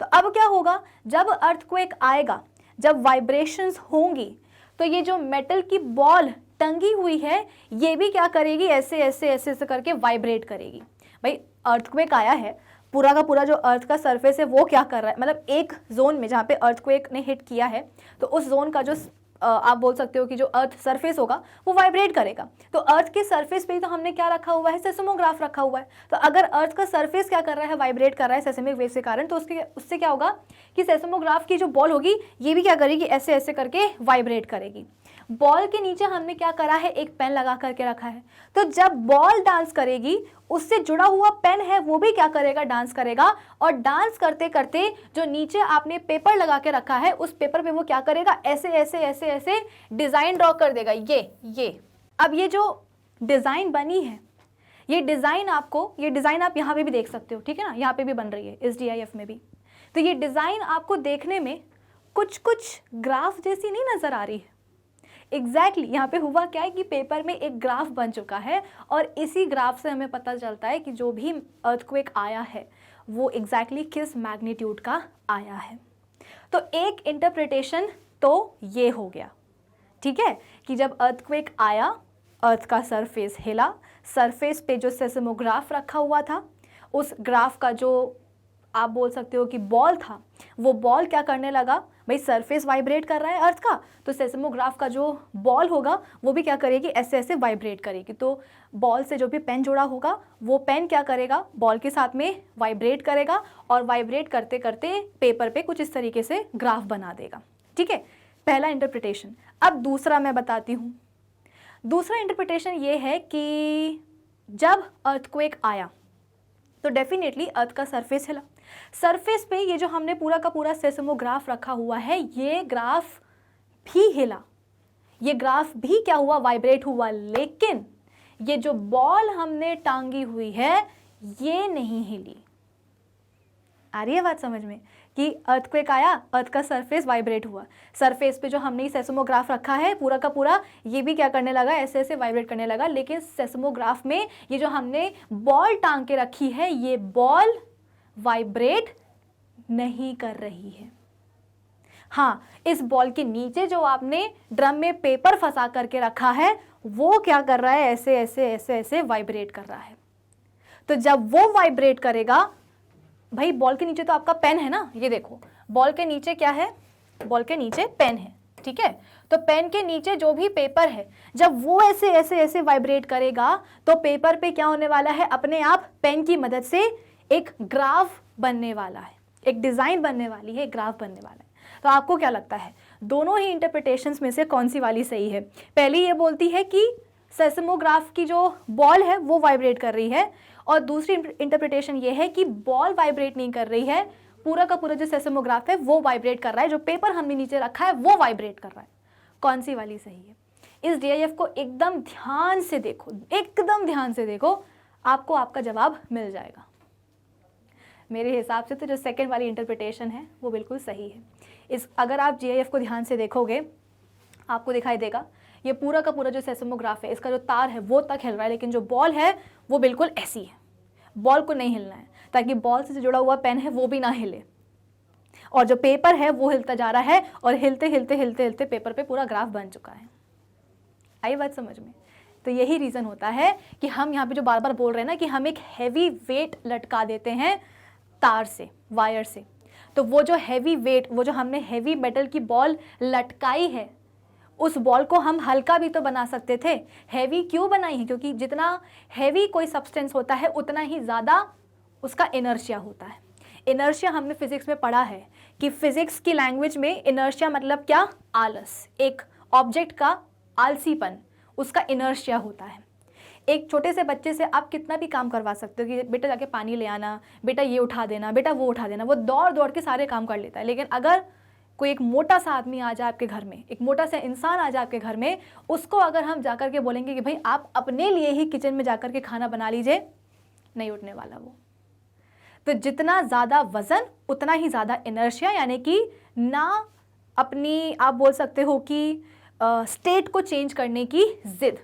Speaker 1: तो अब क्या होगा, जब अर्थक्वेक आएगा, जब वाइब्रेशंस होंगी, तो ये जो मेटल की बॉल टंगी हुई है ये भी क्या करेगी, ऐसे ऐसे ऐसे ऐसे करके वाइब्रेट करेगी। भाई अर्थक्वेक आया है, पूरा का पूरा जो अर्थ का सरफेस है वो क्या कर रहा है, मतलब एक जोन में जहाँ पे अर्थक्वेक ने हिट किया है तो उस जोन का जो आप बोल सकते हो कि जो अर्थ सरफेस होगा वो वाइब्रेट करेगा। तो अर्थ के सरफेस पे ही तो हमने क्या रखा हुआ है, सेस्मोग्राफ रखा हुआ है। तो अगर अर्थ का सरफेस क्या कर रहा है, वाइब्रेट कर रहा है सेस्मिक वेव के कारण, तो उससे क्या होगा कि सेस्मोग्राफ की जो बॉल होगी ये भी क्या करेगी, ऐसे ऐसे करके वाइब्रेट करेगी। बॉल के नीचे हमने क्या करा है, एक पेन लगा करके रखा है। तो जब बॉल डांस करेगी उससे जुड़ा हुआ पेन है वो भी क्या करेगा, डांस करेगा, और डांस करते करते जो नीचे आपने पेपर लगा के रखा है उस पेपर पे वो क्या करेगा, ऐसे ऐसे ऐसे ऐसे डिजाइन ड्रॉ कर देगा। ये अब ये जो डिजाइन बनी है, ये डिजाइन आप यहाँ पे भी देख सकते हो, ठीक है ना, यहाँ पे भी बन रही है इस DIF में भी। तो ये डिजाइन आपको देखने में कुछ कुछ ग्राफ जैसी नहीं नजर आ रही है। एग्जैक्टली यहाँ पे हुआ क्या है कि पेपर में एक ग्राफ बन चुका है, और इसी ग्राफ से हमें पता चलता है कि जो भी अर्थक्वेक आया है वो एग्जैक्टली किस मैग्नीट्यूड का आया है। तो एक इंटरप्रिटेशन तो ये हो गया, ठीक है, कि जब अर्थक्वेक आया, अर्थ का सरफेस हिला, सरफेस पे जो सेस्मोग्राफ रखा हुआ था, उस ग्राफ का जो आप बोल सकते हो कि बॉल था, वो बॉल क्या करने लगा, भाई सरफेस वाइब्रेट कर रहा है अर्थ का, तो सेस्मोग्राफ का जो बॉल होगा वो भी क्या करेगी, ऐसे ऐसे वाइब्रेट करेगी। तो बॉल से जो भी पेन जुड़ा होगा वो पेन क्या करेगा, बॉल के साथ में वाइब्रेट करेगा, और वाइब्रेट करते करते पेपर पे कुछ इस तरीके से ग्राफ बना देगा। ठीक है, पहला इंटरप्रिटेशन। अब दूसरा मैं बताती हूँ। दूसरा इंटरप्रिटेशन ये है कि जब अर्थक्वेक आया तो डेफिनेटली अर्थ का सरफेस हिला, सरफेस पे ये जो हमने पूरा का पूरा सेस्मोग्राफ रखा हुआ है ये ग्राफ भी हिला, ये ग्राफ भी क्या हुआ, वाइब्रेट हुआ, लेकिन ये जो बॉल हमने टांगी हुई है ये नहीं हिली। आ रही है बात समझ में, कि अर्थक्वेक आया, अर्थ का सरफेस वाइब्रेट हुआ, सरफेस पे जो हमने सेस्मोग्राफ रखा है पूरा का पूरा ये भी क्या करने लगा, ऐसे ऐसे वाइब्रेट करने लगा, लेकिन सेस्मोग्राफ में ये जो हमने बॉल टांग के रखी है ये बॉल वाइब्रेट नहीं कर रही है। हाँ, इस बॉल के नीचे जो आपने ड्रम में पेपर फंसा करके रखा है वो क्या कर रहा है, ऐसे ऐसे ऐसे ऐसे वाइब्रेट कर रहा है। तो जब वो वाइब्रेट करेगा, भाई बॉल के नीचे तो आपका पेन है ना, ये देखो बॉल के नीचे क्या है, बॉल के नीचे पेन है, ठीक है, तो पेन के नीचे जो भी पेपर है जब वो ऐसे ऐसे ऐसे वाइब्रेट करेगा तो पेपर पे क्या होने वाला है, अपने आप पेन की मदद से एक ग्राफ बनने वाला है, एक डिजाइन बनने वाली है, एक ग्राफ बनने वाला है। तो आपको क्या लगता है दोनों ही इंटरप्रिटेशंस में से कौन सी वाली सही है? पहली ये बोलती है कि सेस्मोग्राफ की जो बॉल है वो वाइब्रेट कर रही है, और दूसरी इंटरप्रिटेशन ये है कि बॉल वाइब्रेट नहीं कर रही है, पूरा का पूरा जो सेस्मोग्राफ है वो वाइब्रेट कर रहा है, जो पेपर हमने नीचे रखा है वो वाइब्रेट कर रहा है। कौन सी वाली सही है? इस DIF को एकदम ध्यान से देखो, एकदम ध्यान से देखो, आपको आपका जवाब मिल जाएगा। मेरे हिसाब से तो जो सेकंड वाली इंटरप्रिटेशन है वो बिल्कुल सही है। अगर आप GIF को ध्यान से देखोगे आपको दिखाई देगा ये पूरा का पूरा जो सेस्मोग्राफ है इसका जो तार है वो तक हिल रहा है, लेकिन जो बॉल है वो बिल्कुल ऐसी है, बॉल को नहीं हिलना है, ताकि बॉल से जुड़ा हुआ पेन है वो भी ना हिले, और जो पेपर है वो हिलता जा रहा है, और हिलते हिलते हिलते हिलते पेपर पे पूरा ग्राफ बन चुका है। आई बात समझ में? तो यही रीज़न होता है कि हम यहाँ पे जो बार बार बोल रहे हैं ना कि हम एक हैवी वेट लटका देते हैं तार से, वायर से, तो वो जो हैवी वेट, वो जो हमने हैवी मेटल की बॉल लटकाई है उस बॉल को हम हल्का भी तो बना सकते थे, हैवी क्यों बनाई है? क्योंकि जितना हैवी कोई सब्सटेंस होता है उतना ही ज़्यादा उसका इनर्शिया होता है। इनर्शिया हमने फिजिक्स में पढ़ा है कि फिजिक्स की लैंग्वेज में इनर्शिया मतलब क्या? आलस। एक ऑब्जेक्ट का आलसीपन उसका इनर्शिया होता है। एक छोटे से बच्चे से आप कितना भी काम करवा सकते हो कि बेटा जाके पानी ले आना, बेटा ये उठा देना, बेटा वो उठा देना, वो दौड़ दौड़ के सारे काम कर लेता है। लेकिन अगर कोई एक मोटा सा आदमी आ जाए आपके घर में, एक मोटा सा इंसान आ जाए आपके घर में, उसको अगर हम जाकर के बोलेंगे कि भाई आप अपने लिए ही किचन में जाकर के खाना बना लीजिए, नहीं उठने वाला वो। तो जितना ज़्यादा वजन उतना ही ज़्यादा इनर्शिया, यानी कि ना अपनी आप बोल सकते हो कि स्टेट को चेंज करने की जिद।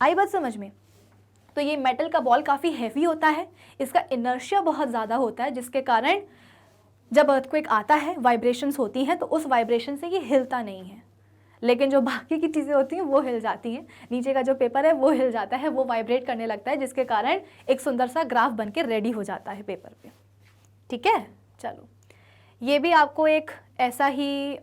Speaker 1: आई बात समझ में? तो ये मेटल का बॉल काफ़ी हैवी होता है, इसका इनर्शिया बहुत ज़्यादा होता है, जिसके कारण जब अर्थक्वेक आता है, वाइब्रेशंस होती हैं, तो उस वाइब्रेशन से ये हिलता नहीं है। लेकिन जो बाकी की चीज़ें होती हैं वो हिल जाती हैं। नीचे का जो पेपर है वो हिल जाता है, वो वाइब्रेट करने लगता है, जिसके कारण एक सुंदर सा ग्राफ बन के रेडी हो जाता है पेपर पे। ठीक है, चलो ये भी आपको एक ऐसा ही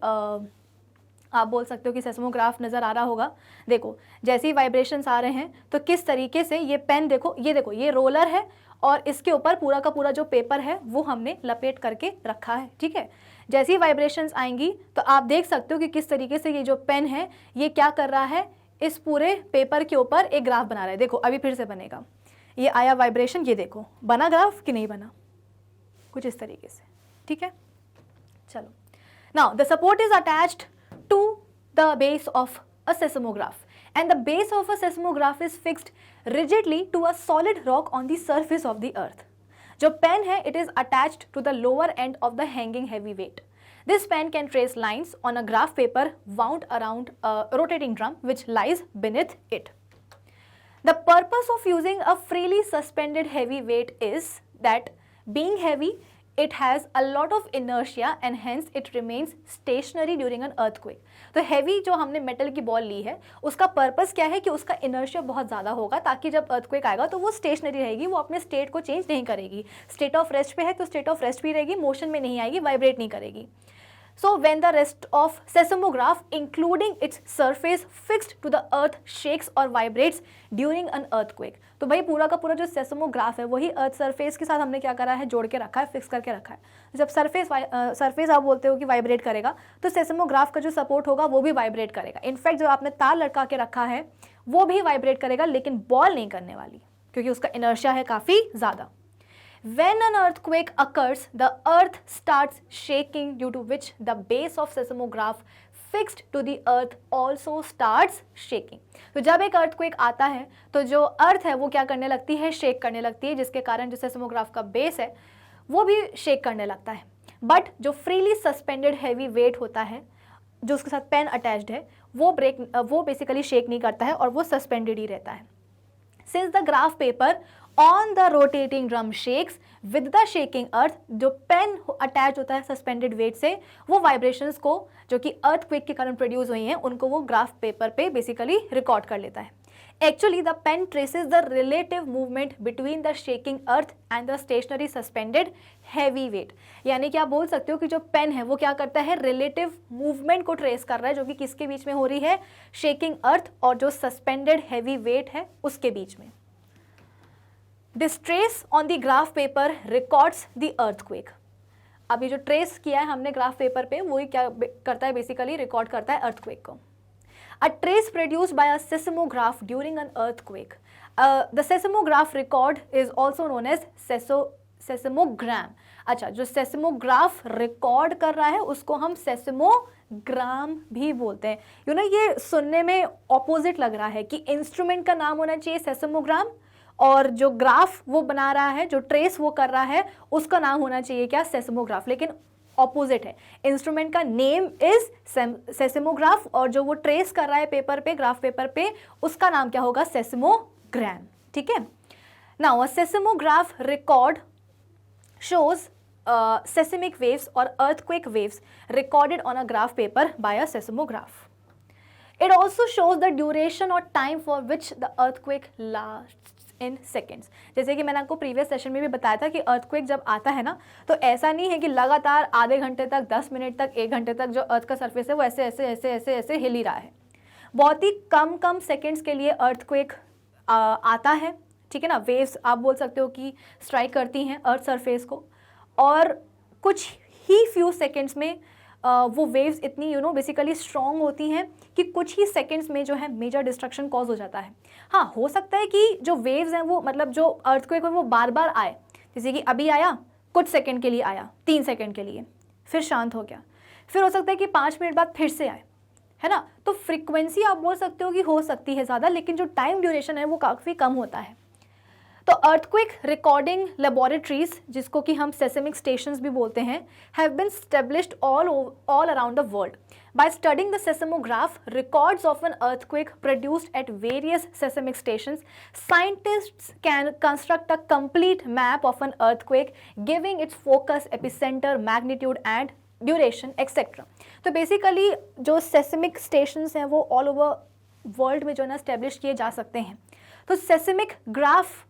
Speaker 1: आप बोल सकते हो कि सेस्मोग्राफ नज़र आ रहा होगा। देखो जैसे ही वाइब्रेशंस आ रहे हैं तो किस तरीके से ये पेन, देखो ये रोलर है और इसके ऊपर पूरा का पूरा जो पेपर है वो हमने लपेट करके रखा है। ठीक है, जैसी वाइब्रेशंस आएंगी तो आप देख सकते हो कि किस तरीके से ये जो पेन है ये क्या कर रहा है, इस पूरे पेपर के ऊपर एक ग्राफ बना रहा है। देखो अभी फिर से बनेगा, ये आया वाइब्रेशन, ये देखो बना ग्राफ कि नहीं बना, कुछ इस तरीके से। ठीक है, चलो now the support is attached to the base of a seismograph, and the base of a seismograph is fixed rigidly to a solid rock on the surface of the earth. जो पेन है it is attached to the lower end of the hanging heavy weight. This pen can trace lines on a graph paper wound around a rotating drum which lies beneath it. The purpose of using a freely suspended heavy weight is that being heavy it has a lot of inertia and hence it remains stationary during an earthquake. तो heavy जो हमने metal की ball ली है उसका purpose क्या है कि उसका इनर्शिया बहुत ज़्यादा होगा, ताकि जब अर्थक्वेक आएगा तो वो स्टेशनरी रहेगी, वो अपने स्टेट को चेंज नहीं करेगी। स्टेट ऑफ रेस्ट पे है तो स्टेट ऑफ रेस्ट भी रहेगी, मोशन में नहीं आएगी, वाइब्रेट नहीं करेगी। So when the rest of seismograph including its surface fixed to the earth shakes or vibrates during an earthquake, तो भाई पूरा का पूरा जो सेस्मोग्राफ है वही अर्थ सरफेस के साथ हमने क्या करा है, जोड़ के रखा है, फिक्स करके रखा है। जब सरफेस आप बोलते हो कि वाइब्रेट करेगा तो सेस्मोग्राफ का जो सपोर्ट होगा वो भी वाइब्रेट करेगा। इनफैक्ट जो आपने तार लटका के रखा है वो भी वाइब्रेट करेगा, लेकिन बॉल नहीं करने वाली क्योंकि उसका इनर्शिया है काफ़ी ज़्यादा। When an earthquake occurs, the earth starts shaking, due to which the base of seismograph fixed to the earth also starts shaking. तो जब एक earthquake आता है तो जो अर्थ है वो क्या करने लगती है, शेक करने लगती है, जिसके कारण जो सेस्मोग्राफ का बेस है वो भी शेक करने लगता है। बट जो फ्रीली सस्पेंडेड हैवी वेट होता है जो उसके साथ पेन अटैच्ड है वो बेसिकली शेक नहीं करता है और वो सस्पेंडेड ही रहता है। Since the graph paper on the rotating drum shakes with the shaking earth, जो पेन अटैच होता है सस्पेंडेड वेट से, वो वाइब्रेशंस को जो कि अर्थक्वेक के कारण प्रोड्यूस हुई हैं उनको वो ग्राफ पेपर पे बेसिकली रिकॉर्ड कर लेता है। Actually the pen traces the relative movement between the shaking earth and the stationary suspended heavy weight, यानी कि आप बोल सकते हो कि जो पेन है वो क्या करता है, रिलेटिव मूवमेंट को ट्रेस कर रहा है, जो कि किसके बीच में हो रही है, शेकिंग अर्थ और जो सस्पेंडेड हैवी वेट है उसके बीच में। This trace on the graph paper records the earthquake. अभी जो ट्रेस किया है हमने ग्राफ पेपर पे वही क्या करता है, बेसिकली रिकॉर्ड करता है अर्थक्वेक को। A trace produced by a seismograph during an earthquake. The seismograph record is also known as seismogram. अच्छा, जो सेस्मोग्राफ रिकॉर्ड कर रहा है उसको हम सेस्मोग्राम भी बोलते हैं। यू नो ये सुनने में ऑपोजिट लग रहा है कि इंस्ट्रूमेंट का नाम होना चाहिए सेस्मोग्राम और जो ग्राफ वो बना रहा है, जो ट्रेस वो कर रहा है उसका नाम होना चाहिए क्या, सेस्मोग्राफ, लेकिन ऑपोजिट है। इंस्ट्रूमेंट का नेम इज सेस्मोग्राफ और जो वो ट्रेस कर रहा है पेपर पे, ग्राफ पेपर पे, उसका नाम क्या होगा, सेस्मोग्राम। ठीक है, now a seismograph record shows seismic waves or earthquake waves recorded on a graph paper by a seismograph. It also shows the duration or time for which the earthquake lasts. In seconds. जैसे कि मैंने आपको previous session में भी बताया था कि earthquake जब आता है ना, तो ऐसा नहीं है कि लगातार आधे घंटे तक, 10 मिनट तक, 1 घंटे तक जो अर्थ का सरफेस है वो ऐसे ऐसे ऐसे ऐसे ऐसे हिल ही रहा है। बहुत ही कम सेकेंड्स के लिए अर्थक्वेक आता है, ठीक है ना। वेव्स आप बोल सकते हो कि स्ट्राइक करती हैं अर्थ सरफेस को, और कुछ ही फ्यू सेकेंड्स में वो वेव्स इतनी बेसिकली स्ट्रॉन्ग होती हैं कि कुछ ही सेकेंड्स में जो है मेजर डिस्ट्रक्शन कॉज हो जाता है। हाँ, हो सकता है कि जो वेव्स हैं वो मतलब जो अर्थक्वेक है वो बार बार आए, जैसे कि अभी आया, कुछ सेकेंड के लिए आया, 3 सेकेंड के लिए, फिर शांत हो गया, फिर हो सकता है कि 5 मिनट बाद फिर से आए, है ना। तो फ्रीक्वेंसी आप बोल सकते हो कि हो सकती है ज़्यादा, लेकिन जो टाइम ड्यूरेशन है वो काफ़ी कम होता है। तो अर्थक्वेक रिकॉर्डिंग लेबोरेटरीज, जिसको कि हम सेस्मिक स्टेशंस भी बोलते हैं, have been established all around the world. By studying the seismograph records of an earthquake produced at various seismic stations, scientists can construct a complete map of an earthquake, giving its focus, epicenter, magnitude and duration etcetera. तो basically जो seismic stations हैं वो all over world में जो है ना establish किए जा सकते हैं। तो सेस्मिक ग्राफ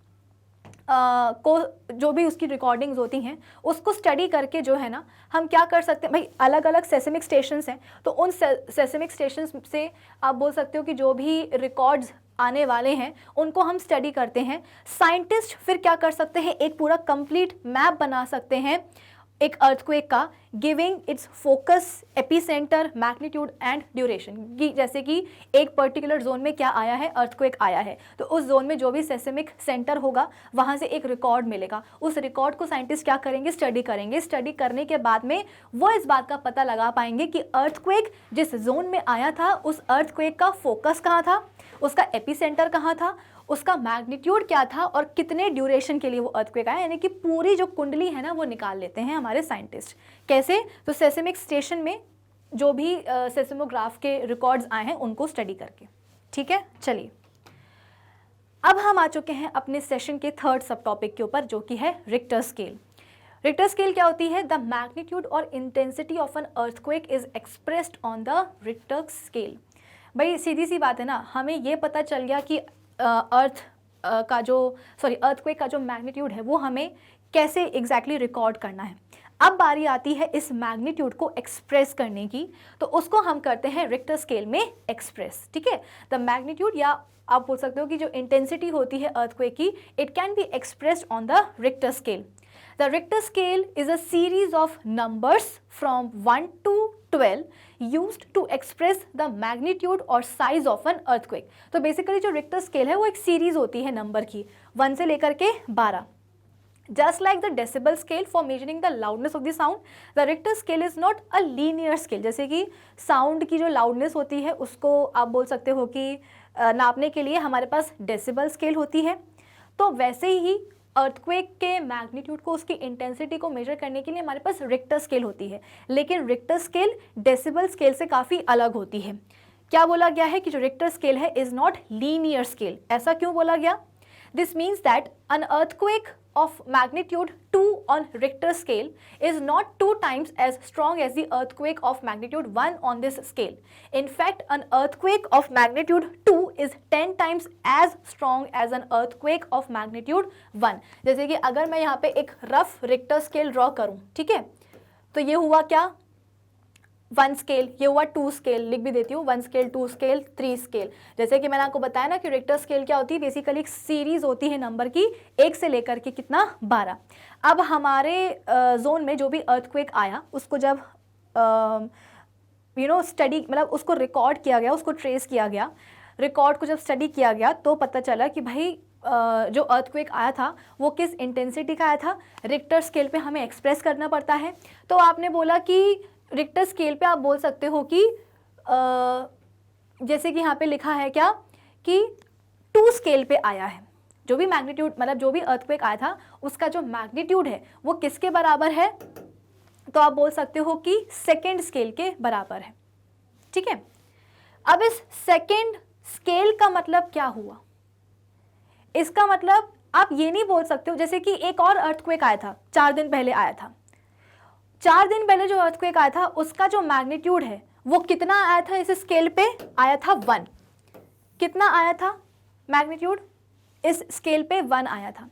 Speaker 1: को जो भी उसकी रिकॉर्डिंग्स होती हैं उसको स्टडी करके जो है ना हम क्या कर सकते हैं, भाई अलग अलग सेस्मिक स्टेशंस हैं, तो उन सेस्मिक स्टेशंस से आप बोल सकते हो कि जो भी रिकॉर्ड्स आने वाले हैं उनको हम स्टडी करते हैं। साइंटिस्ट फिर क्या कर सकते हैं, एक पूरा कंप्लीट मैप बना सकते हैं एक अर्थक्वेक का, giving it's focus, epicentre, magnitude and duration, कि जैसे कि एक पर्टिकुलर जोन में क्या आया है, अर्थक्वेक आया है, तो उस जोन में जो भी सेस्मिक सेंटर होगा वहाँ से एक रिकॉर्ड मिलेगा। उस रिकॉर्ड को साइंटिस्ट क्या करेंगे, स्टडी करेंगे। स्टडी करने के बाद में वो इस बात का पता लगा पाएंगे कि अर्थक्वेक जिस जोन में आया था उस अर्थक्वेक का फोकस कहाँ था, उसका एपीसेंटर कहाँ था, उसका मैग्नीट्यूड क्या था और कितने ड्यूरेशन के लिए वो अर्थक्वेक आया, यानी कि पूरी जो कुंडली है ना वो निकाल लेते हैं हमारे साइंटिस्ट। कैसे, तो सेस्मिक स्टेशन में जो भी सेस्मोग्राफ के रिकॉर्ड्स आए हैं उनको स्टडी करके। ठीक है, चलिए अब हम आ चुके हैं अपने सेशन के थर्ड सब टॉपिक के ऊपर, जो कि है रिक्टर स्केल। रिक्टर स्केल क्या होती है, द मैग्नीट्यूड और intensity of an earthquake is expressed on the Richter scale. भाई सीधी सी बात है ना, हमें ये पता चल गया कि अर्थक्वेक का जो मैग्नीट्यूड है वो हमें कैसे एग्जैक्टली रिकॉर्ड करना है। अब बारी आती है इस मैग्नीट्यूड को एक्सप्रेस करने की, तो उसको हम करते हैं रिक्टर स्केल में एक्सप्रेस। ठीक है, द मैग्नीट्यूड या आप बोल सकते हो कि जो इंटेंसिटी होती है अर्थक्वेक की, it can be expressed on the Richter scale. The Richter scale is a series of numbers from 1 to 12 used to express the magnitude or size of an earthquake. तो बेसिकली जो Richter scale है वो एक series होती है number की 1 से लेकर के 12। Just like the decibel scale for measuring the loudness of the sound, the Richter scale is not a linear scale. जैसे कि साउंड की जो लाउडनेस होती है उसको आप बोल सकते हो कि नापने के लिए हमारे पास डेसिबल स्केल होती है, तो वैसे ही अर्थक्वेक के मैग्नीट्यूड को, उसकी इंटेंसिटी को मेजर करने के लिए हमारे पास रिक्टर स्केल होती है। लेकिन रिक्टर स्केल डेसिबल स्केल से काफ़ी अलग होती है। क्या बोला गया है कि जो रिक्टर स्केल है इज़ नॉट लीनियर स्केल। ऐसा क्यों बोला गया? This means that an earthquake of magnitude 2 on Richter scale is not 2 times as strong as the earthquake of magnitude 1 on this scale. In fact, an earthquake of magnitude 2 is 10 times as strong as an earthquake of magnitude 1. जैसे कि अगर मैं यहाँ पे एक rough Richter scale draw करूँ, ठीक है, तो ये हुआ क्या, 1 स्केल, ये हुआ 2 स्केल, लिख भी देती हूँ, 1 स्केल, 2 स्केल, 3 स्केल। जैसे कि मैंने आपको बताया ना कि रिक्टर स्केल क्या होती है, बेसिकली एक सीरीज होती है नंबर की 1 से लेकर के कितना, 12। अब हमारे जोन में जो भी अर्थक्वेक आया उसको जब स्टडी मतलब उसको रिकॉर्ड किया गया, उसको ट्रेस किया गया, रिकॉर्ड को जब स्टडी किया गया तो पता चला कि भाई जो अर्थक्वेक आया था वो किस इंटेंसिटी का आया था। रिक्टर स्केल पे हमें एक्सप्रेस करना पड़ता है। तो आपने बोला कि रिक्टर स्केल पे आप बोल सकते हो कि जैसे कि यहाँ पे लिखा है क्या कि 2 स्केल पे आया है, जो भी मैग्नीट्यूड मतलब जो भी अर्थक्वेक आया था उसका जो मैग्नीट्यूड है वो किसके बराबर है, तो आप बोल सकते हो कि सेकेंड स्केल के बराबर है। ठीक है, अब इस सेकेंड स्केल का मतलब क्या हुआ, इसका मतलब आप ये नहीं बोल सकते हो, जैसे कि एक और अर्थक्वेक आया था 4 दिन पहले आया था, 4 दिन पहले जो अर्थक्वेक आया था उसका जो मैग्नीट्यूड है वो कितना आया था, इस स्केल पे आया था 1। कितना आया था मैग्नीट्यूड, इस स्केल पे 1 आया था।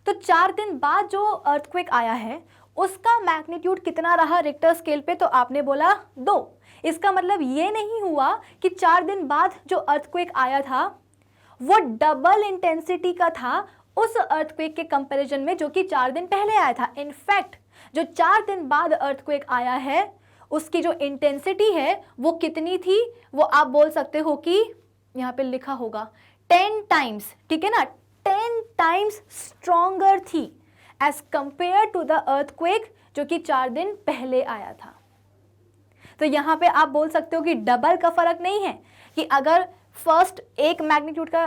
Speaker 1: तो 4 दिन बाद जो अर्थक्वेक आया है उसका मैग्नीट्यूड कितना रहा रिक्टर स्केल पे, तो आपने बोला 2। इसका मतलब ये नहीं हुआ कि 4 दिन बाद जो अर्थक्वेक आया था वो डबल इंटेंसिटी का था उस अर्थक्वेक के कंपैरिजन में जो कि 4 दिन पहले आया था। इनफैक्ट जो 4 दिन बाद अर्थक्वेक आया है उसकी जो इंटेंसिटी है वो कितनी थी, वो आप बोल सकते हो कि यहाँ पे लिखा होगा 10 टाइम्स, ठीक है ना, 10 टाइम्स स्ट्रॉन्गर थी as compare to the earthquake जो कि 4 दिन पहले आया था। तो यहाँ पे आप बोल सकते हो कि डबल का फर्क नहीं है कि अगर फर्स्ट एक मैग्नीट्यूड का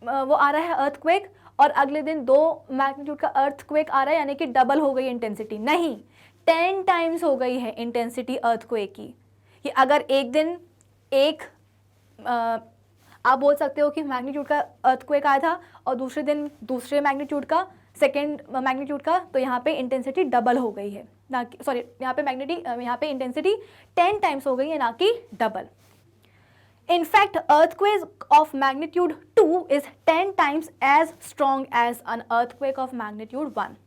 Speaker 1: वो आ रहा है अर्थक्वेक और अगले दिन 2 मैग्नीट्यूड का अर्थक्वेक आ रहा है, यानी कि डबल हो गई इंटेंसिटी। नहीं, 10 टाइम्स हो गई है इंटेंसिटी अर्थक्वेक की। कि अगर एक दिन एक आप बोल सकते हो कि मैग्नीट्यूड का अर्थक्वेक आया था और दूसरे दिन दूसरे मैग्नीट्यूड का, सेकेंड मैग्नीट्यूड का, तो यहाँ पे इंटेंसिटी डबल हो गई है, ना कि सॉरी यहाँ पे इंटेंसिटी 10 टाइम्स हो गई है, ना कि double. In fact, earthquake of magnitude 2 is 10 times as strong as an earthquake of magnitude 1.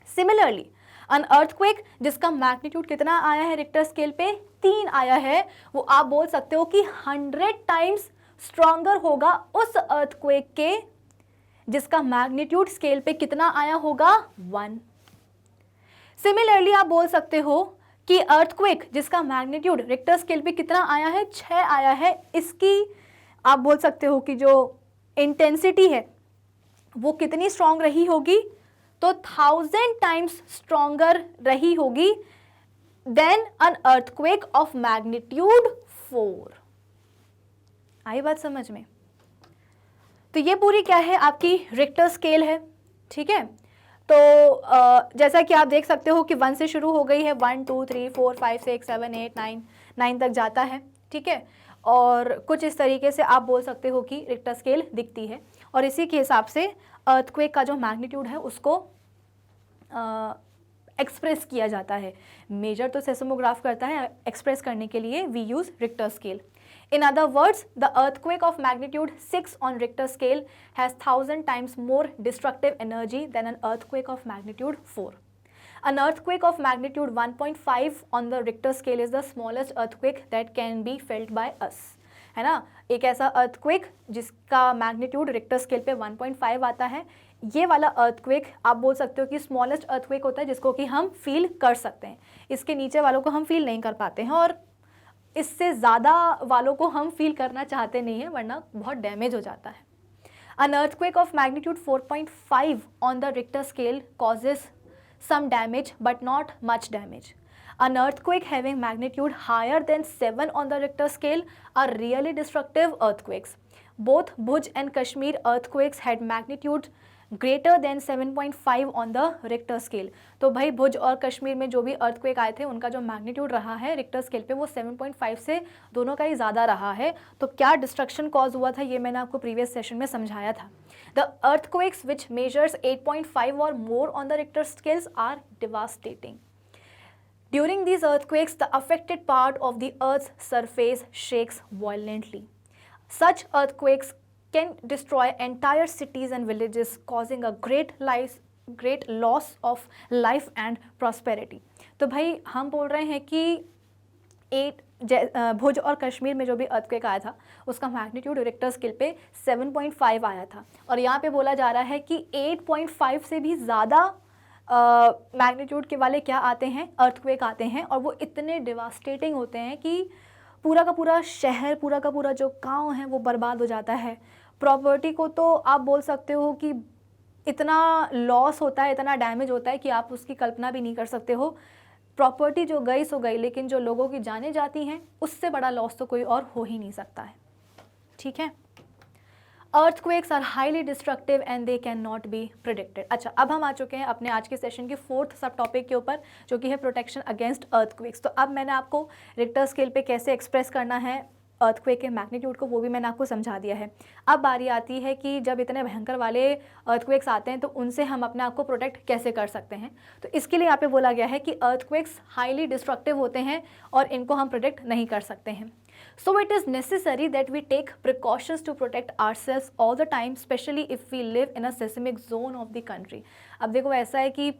Speaker 1: Similarly, an earthquake जिसका magnitude कितना आया है रिक्टर स्केल पे 3 आया है, वो आप बोल सकते हो कि 100 times stronger होगा उस earthquake के जिसका magnitude स्केल पे कितना आया होगा 1. Similarly, आप बोल सकते हो कि अर्थक्वेक जिसका मैग्नीट्यूड रिक्टर स्केल पे कितना आया है 6 आया है, इसकी आप बोल सकते हो कि जो इंटेंसिटी है वो कितनी स्ट्रॉन्ग रही होगी, तो 1000 टाइम्स स्ट्रॉन्गर रही होगी than an earthquake of magnitude 4। आई बात समझ में? तो ये पूरी क्या है आपकी रिक्टर स्केल है, ठीक है। तो जैसा कि आप देख सकते हो कि 1 से शुरू हो गई है, 1 2 3 4 5 6 7 8 9 तक जाता है, ठीक है। और कुछ इस तरीके से आप बोल सकते हो कि रिक्टर स्केल दिखती है और इसी के हिसाब से अर्थक्वेक का जो मैग्नीट्यूड है उसको एक्सप्रेस किया जाता है। मेजर तो सेस्मोग्राफ करता है, एक्सप्रेस करने के लिए we use Richter scale. In other words, the earthquake of magnitude 6 on Richter scale has 1000 times more destructive energy than an earthquake of magnitude 4. An earthquake of magnitude 1.5 on the Richter scale is the smallest earthquake that can be felt by us. है ना, एक ऐसा earthquake जिसका magnitude Richter scale पे 1.5 आता है, ये वाला earthquake आप बोल सकते हो कि smallest earthquake होता है जिसको कि हम feel कर सकते हैं। इसके नीचे वालों को हम feel नहीं कर पाते हैं और इससे ज़्यादा वालों को हम फील करना चाहते नहीं हैं, वरना बहुत डैमेज हो जाता है। An earthquake of magnitude 4.5 on the Richter scale causes some damage but not much damage. An earthquake having magnitude higher than 7 on the Richter scale are really destructive earthquakes. Both Bhuj and Kashmir earthquakes had magnitude greater than 7.5 on the Richter scale. तो भाई भुज और कश्मीर में जो भी earthquake आए थे उनका जो मैग्नीट्यूड रहा है रिक्टर स्केल पे वो 7.5 से दोनों का ही ज़्यादा रहा है। तो क्या डिस्ट्रक्शन कॉज हुआ था ये मैंने आपको प्रीवियस सेशन में समझाया था। द अर्थक्वेक्स विच मेजर्स 8.5 और more on the Richter scales are devastating. During these earthquakes, the affected part of the Earth's surface shakes violently. Such earthquakes can destroy entire cities and villages, causing a great loss of life and prosperity. तो भाई हम बोल रहे हैं कि भुज और कश्मीर में जो भी अर्थक्वेक आया था उसका मैग्नीट्यूड रिक्टर स्केल पे 7.5 आया था और यहाँ पे बोला जा रहा है कि 8.5 से भी ज़्यादा मैग्नीट्यूड के वाले क्या आते हैं, अर्थक्वेक आते हैं और वो इतने डिवास्टेटिंग होते हैं कि पूरा का पूरा शहर, पूरा का पूरा जो गांव है वो बर्बाद हो जाता है। प्रॉपर्टी को तो आप बोल सकते हो कि इतना लॉस होता है, इतना डैमेज होता है कि आप उसकी कल्पना भी नहीं कर सकते हो। प्रॉपर्टी जो गई सो गई, लेकिन जो लोगों की जानें जाती हैं उससे बड़ा लॉस तो कोई और हो ही नहीं सकता है, ठीक है। Earthquakes are highly destructive and they can not be predicted. अच्छा, अब हम आ चुके हैं अपने आज के सेशन के 4th सब टॉपिक के ऊपर जो कि है प्रोटेक्शन अगेंस्ट अर्थक्वेक्स। तो अब मैंने आपको रिक्टर स्केल पे कैसे एक्सप्रेस करना है अर्थक्वेक के मैग्नीट्यूड को वो भी मैंने आपको समझा दिया है। अब बारी आती है कि जब इतने भयंकर वाले अर्थक्वेक्स आते हैं तो उनसे हम अपने आप को प्रोटेक्ट कैसे कर सकते हैं। तो इसके लिए यहाँ पे बोला गया है कि अर्थक्वेक्स हाईली डिस्ट्रक्टिव होते हैं और इनको हम प्रोटेक्ट नहीं कर सकते हैं। So it is necessary that we take precautions to protect ourselves all the time, especially if we live in a seismic zone of the country. अब देखो ऐसा है कि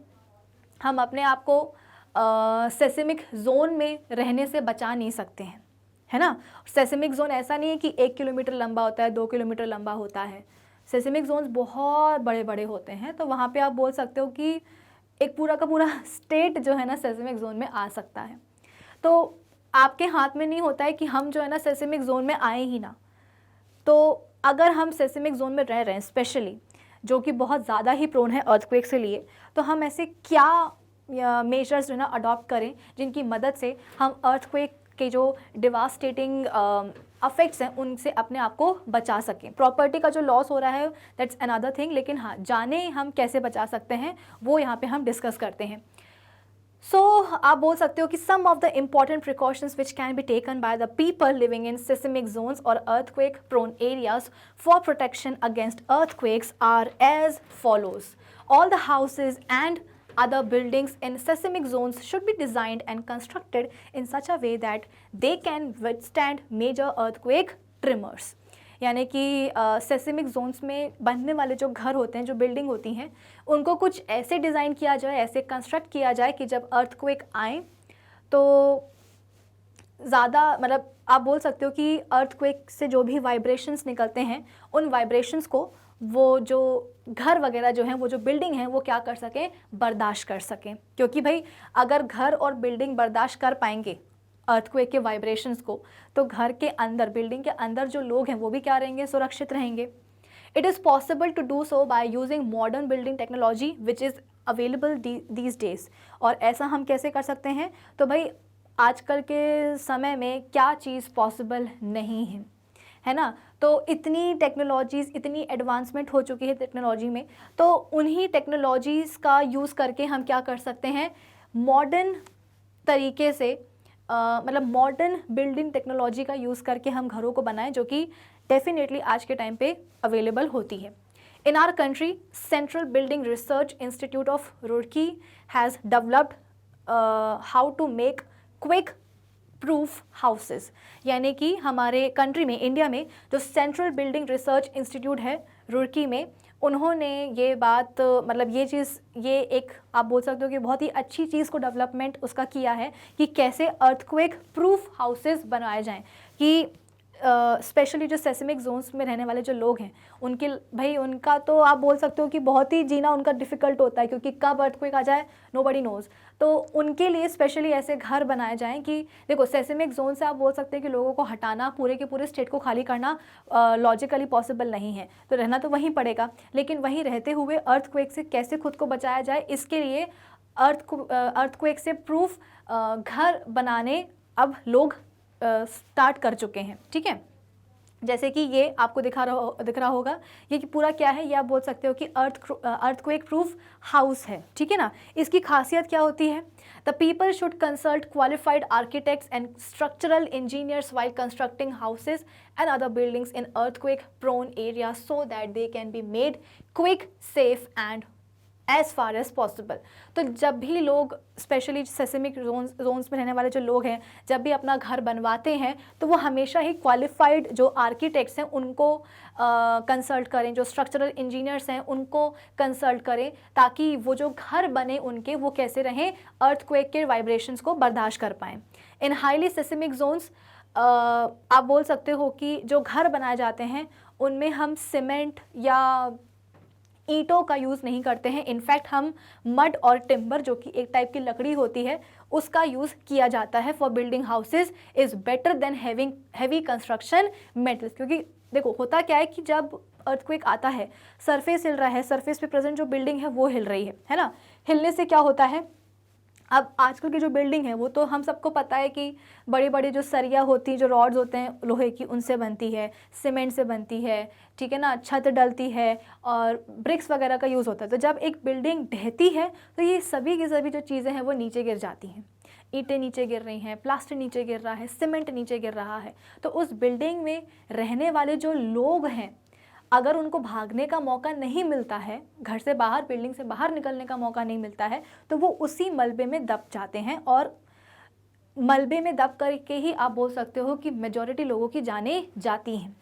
Speaker 1: हम अपने आप को सेस्मिक जोन में रहने से बचा नहीं सकते हैं, है ना। सेस्मिक जोन ऐसा नहीं है कि 1 किलोमीटर लंबा होता है, 2 किलोमीटर लंबा होता है। सेस्मिक जोन्स बहुत बड़े बड़े होते हैं, तो वहाँ पे आप बोल सकते हो कि एक पूरा का पूरा स्टेट जो है ना सेस्मिक जोन में आ सकता है। तो आपके हाथ में नहीं होता है कि हम जो है ना सेस्मिक जोन में आए ही ना। तो अगर हम सेस्मिक जोन में रह रहे हैं स्पेशली, जो कि बहुत ज़्यादा ही प्रोन है अर्थक्वेक से लिए, तो हम ऐसे क्या मेजर्स जो है ना अडॉप्ट करें जिनकी मदद से हम अर्थक्वेक के जो डिवास्टेटिंग अफेक्ट्स हैं उनसे अपने आप को बचा सकें। प्रॉपर्टी का जो लॉस हो रहा है दैट्स अनदर थिंग, लेकिन हाँ जाने हम कैसे बचा सकते हैं वो यहाँ पे हम डिस्कस करते हैं। सो आप बोल सकते हो कि some of the important precautions which can be taken by the people living in seismic zones और earthquake prone areas for protection against earthquakes are as follows. All the houses and other buildings in seismic zones should be designed and constructed in such a way that they can withstand major earthquake tremors। यानी कि seismic Jones में बनने वाले जो घर होते हैं, जो बिल्डिंग होती हैं, उनको कुछ ऐसे डिज़ाइन किया जाए, ऐसे कंस्ट्रक्ट किया जाए कि जब अर्थक्वेक आए तो ज़्यादा, मतलब आप बोल सकते हो कि अर्थक्वेक से जो भी वाइब्रेशंस निकलते हैं उन वाइब्रेशंस को वो जो घर वगैरह जो हैं, वो जो बिल्डिंग हैं, वो क्या कर सकें, बर्दाश्त कर सकें। क्योंकि भाई अगर घर और बिल्डिंग बर्दाश्त कर पाएंगे अर्थक्वेक के वाइब्रेशंस को, तो घर के अंदर, बिल्डिंग के अंदर जो लोग हैं वो भी क्या रहेंगे, सुरक्षित रहेंगे। It is possible to do so by using modern building technology which is available these days. और ऐसा हम कैसे कर सकते हैं, तो भाई आजकल के समय में क्या चीज़ पॉसिबल नहीं है ना। तो इतनी टेक्नोलॉजीज़, इतनी एडवांसमेंट हो चुकी है टेक्नोलॉजी में, तो उन्हीं टेक्नोलॉजीज़ का यूज़ करके हम क्या कर सकते हैं, मॉडर्न तरीके से मतलब मॉडर्न बिल्डिंग टेक्नोलॉजी का यूज़ करके हम घरों को बनाएं, जो कि डेफिनेटली आज के टाइम पे अवेलेबल होती है। In our country Central Building Research Institute of Roorkee has developed how to make quake proof houses. यानी कि हमारे कंट्री में, इंडिया में, जो सेंट्रल बिल्डिंग रिसर्च इंस्टीट्यूट है रुड़की में, उन्होंने ये बात, मतलब ये चीज़, ये एक आप बोल सकते हो कि बहुत ही अच्छी चीज़ को डेवलपमेंट उसका किया है कि कैसे अर्थक्वेक प्रूफ हाउसेस बनाए जाएं। कि स्पेशली जो सेस्मिक जोन्स में रहने वाले जो लोग हैं, उनके भाई उनका तो आप बोल सकते हो कि बहुत ही जीना उनका डिफ़िकल्ट होता है, क्योंकि कब अर्थक्वेक आ जाए नोबडी नोज़। तो उनके लिए स्पेशली ऐसे घर बनाए जाएं कि देखो सेस्मिक जोन से आप बोल सकते हैं कि लोगों को हटाना, पूरे के पूरे स्टेट को खाली करना लॉजिकली पॉसिबल नहीं है, तो रहना तो वहीं पड़ेगा। लेकिन वहीं रहते हुए अर्थक्वेक से कैसे खुद को बचाया जाए, इसके लिए अर्थक्वेक से प्रूफ घर बनाने अब लोग स्टार्ट कर चुके हैं। ठीक है, जैसे कि ये आपको दिख रहा होगा, ये कि पूरा क्या है, ये आप बोल सकते हो कि अर्थक्वेक प्रूफ हाउस है। ठीक है ना। इसकी खासियत क्या होती है, the people should consult qualified architects and structural engineers while constructing houses and other buildings in earthquake prone area so that they can be made quake, safe and as far as possible. तो जब भी लोग, specially seismic Jones में रहने वाले जो लोग हैं, जब भी अपना घर बनवाते हैं, तो वो हमेशा ही क्वालिफाइड जो आर्किटेक्ट्स हैं उनको कंसल्ट करें, जो स्ट्रक्चरल इंजीनियर्स हैं उनको कंसल्ट करें, ताकि वो जो घर बने उनके, वो कैसे रहें, अर्थक्वेक के वाइब्रेशंस को बर्दाश्त कर पाएँ। इन हाईली सेस्मिक जोन्स आप बोल सकते हो कि जो घर बनाए जाते हैं उनमें हम सीमेंट या ईंटों का यूज़ नहीं करते हैं। इनफैक्ट हम मड और टिम्बर, जो कि एक टाइप की लकड़ी होती है, उसका यूज़ किया जाता है for building houses is better than having heavy construction metals. क्योंकि देखो होता क्या है कि जब अर्थक्वेक आता है, सरफेस हिल रहा है, सरफेस पे प्रेजेंट जो बिल्डिंग है वो हिल रही है ना। हिलने से क्या होता है, अब आजकल की जो बिल्डिंग है वो तो हम सबको पता है कि बड़ी बड़ी जो सरिया होती हैं, जो रॉड्स होते हैं लोहे की, उनसे बनती है, सीमेंट से बनती है। ठीक है ना, छत डलती है और ब्रिक्स वगैरह का यूज़ होता है। तो जब एक बिल्डिंग ढहती है तो ये सभी की सभी जो चीज़ें हैं वो नीचे गिर जाती हैं। ईंटें नीचे गिर रही हैं, प्लास्टर नीचे गिर रहा है, सीमेंट नीचे गिर रहा है। तो उस बिल्डिंग में रहने वाले जो लोग हैं, अगर उनको भागने का मौका नहीं मिलता है, घर से बाहर, बिल्डिंग से बाहर निकलने का मौका नहीं मिलता है, तो वो उसी मलबे में दब जाते हैं और मलबे में दब करके ही आप बोल सकते हो कि मेजॉरिटी लोगों की जानें जाती हैं।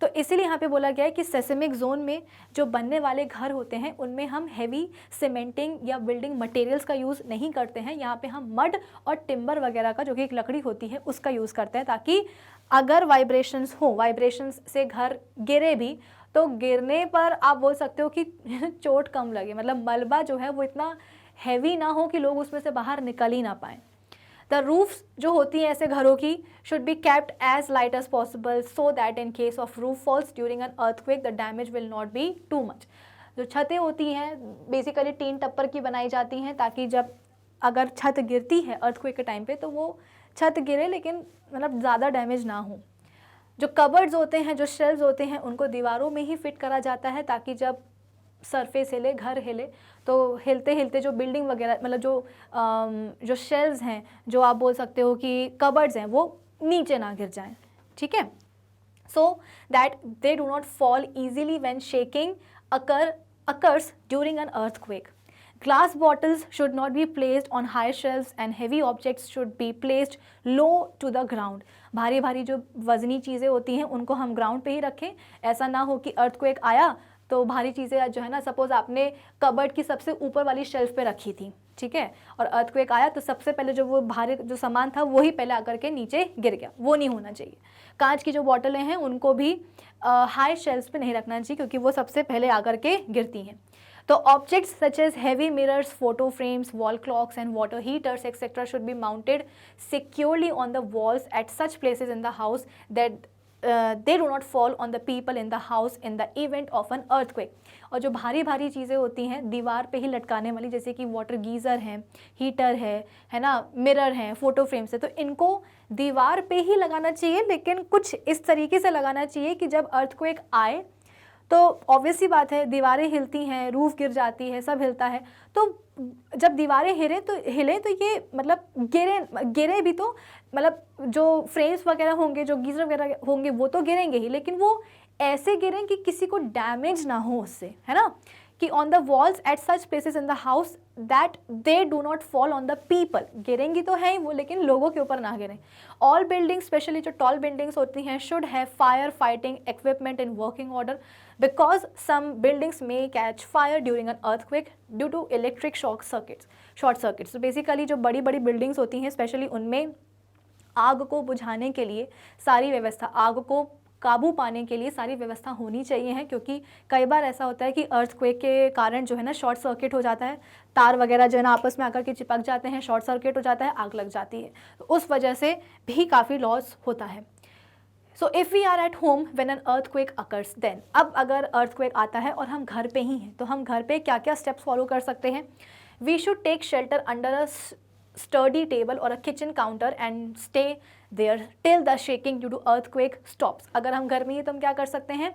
Speaker 1: तो इसीलिए यहाँ पे बोला गया है कि सेस्मिक जोन में जो बनने वाले घर होते हैं उनमें हम हैवी सीमेंटिंग या बिल्डिंग मटेरियल्स का यूज़ नहीं करते हैं। यहाँ पे हम मड और टिम्बर वगैरह का, जो कि एक लकड़ी होती है, उसका यूज़ करते हैं, ताकि अगर वाइब्रेशंस हो, वाइब्रेशंस से घर गिरे भी तो गिरने पर आप बोल सकते हो कि चोट कम लगे, मतलब मलबा जो है वो इतना हैवी ना हो कि लोग उसमें से बाहर निकल ही ना पाएँ। द रूफ्स जो होती हैं ऐसे घरों की should be kept as light as possible so that in case of roof falls during an earthquake the damage will not be too much. जो छतें होती हैं बेसिकली टीन टप्पर की बनाई जाती हैं, ताकि जब अगर छत गिरती है अर्थक्वेक के टाइम पे तो वो छत गिरे लेकिन मतलब ज़्यादा डैमेज ना हो। जो कबर्ड्स होते हैं, जो शेल्व्स होते हैं, उनको दीवारों में ही फिट करा जाता है, ताकि जब सरफेस हिले, घर हिले, तो हिलते हिलते जो बिल्डिंग वगैरह, मतलब जो शेल्व्स हैं, जो आप बोल सकते हो कि कबर्ड्स हैं, वो नीचे ना गिर जाएं। ठीक है, सो that they do not fall easily when shaking occurs during an earthquake. Glass bottles should not be placed on high shelves and heavy objects should be placed low to the ground. भारी भारी जो वजनी चीज़ें होती हैं उनको हम ground पे ही रखें। ऐसा ना हो कि अर्थक्वेक आया तो भारी चीज़ें जो है ना, सपोज आपने कबर्ड की सबसे ऊपर वाली शेल्फ पे रखी थी, ठीक है, और अर्थक्वेक आया तो सबसे पहले जो वो भारी जो सामान था वही पहले आकर के नीचे गिर गया, वो नहीं होना चाहिए। कांच की जो बॉटलें हैं उनको भी हाई शेल्फ्स पे नहीं रखना चाहिए, क्योंकि वो सबसे पहले आकर के गिरती हैं। तो objects such as heavy mirrors, photo frames, wall clocks and water heaters etcetera should be mounted securely on the walls at such places in the house that they do not fall on the people in the house in the event of an earthquake. और जो भारी भारी चीज़ें होती हैं दीवार पे ही लटकाने वाली, जैसे कि वाटर गीज़र है, हीटर है ना, मिरर है, फोटो फ्रेम्स है, तो इनको दीवार पे ही लगाना चाहिए, लेकिन कुछ इस तरीके से लगाना चाहिए कि जब अर्थक्वेक आए तो ऑब्वियस सी बात है दीवारें हिलती हैं, रूफ गिर जाती है, सब हिलता है, तो जब दीवारें हिले तो ये मतलब गिरे भी तो मतलब जो फ्रेम्स वगैरह होंगे, जो गीजर वगैरह होंगे, वो तो गिरेंगे ही, लेकिन वो ऐसे गिरें कि किसी को डैमेज ना हो उससे, है ना, कि on the walls at such places in the house that they do not fall on the people. गिरेंगी तो है ही वो, लेकिन लोगों के ऊपर ना गिरें। ऑल बिल्डिंग्स, स्पेशली जो टॉल बिल्डिंग्स होती हैं, should have fire fighting equipment in working order because some buildings may catch fire during an earthquake due to electric short circuits. तो बेसिकली जो बड़ी बड़ी बिल्डिंग्स होती हैं स्पेशली उनमें आग को बुझाने के लिए सारी व्यवस्था, आग को काबू पाने के लिए सारी व्यवस्था होनी चाहिए है, क्योंकि कई बार ऐसा होता है कि अर्थक्वेक के कारण जो है ना शॉर्ट सर्किट हो जाता है, तार वगैरह जो है ना आपस में आकर के चिपक जाते हैं, शॉर्ट सर्किट हो जाता है, आग लग जाती है, तो उस वजह से भी काफ़ी लॉस होता है। So if we are at home when an earthquake occurs then, अब अगर अर्थक्वेक आता है और हम घर पे ही हैं तो हम घर पे क्या क्या स्टेप्स फॉलो कर सकते हैं। We should take shelter under a sturdy table or a kitchen counter and stay there till the shaking due to earthquake stops. अगर हम घर में ही तो हम क्या कर सकते हैं,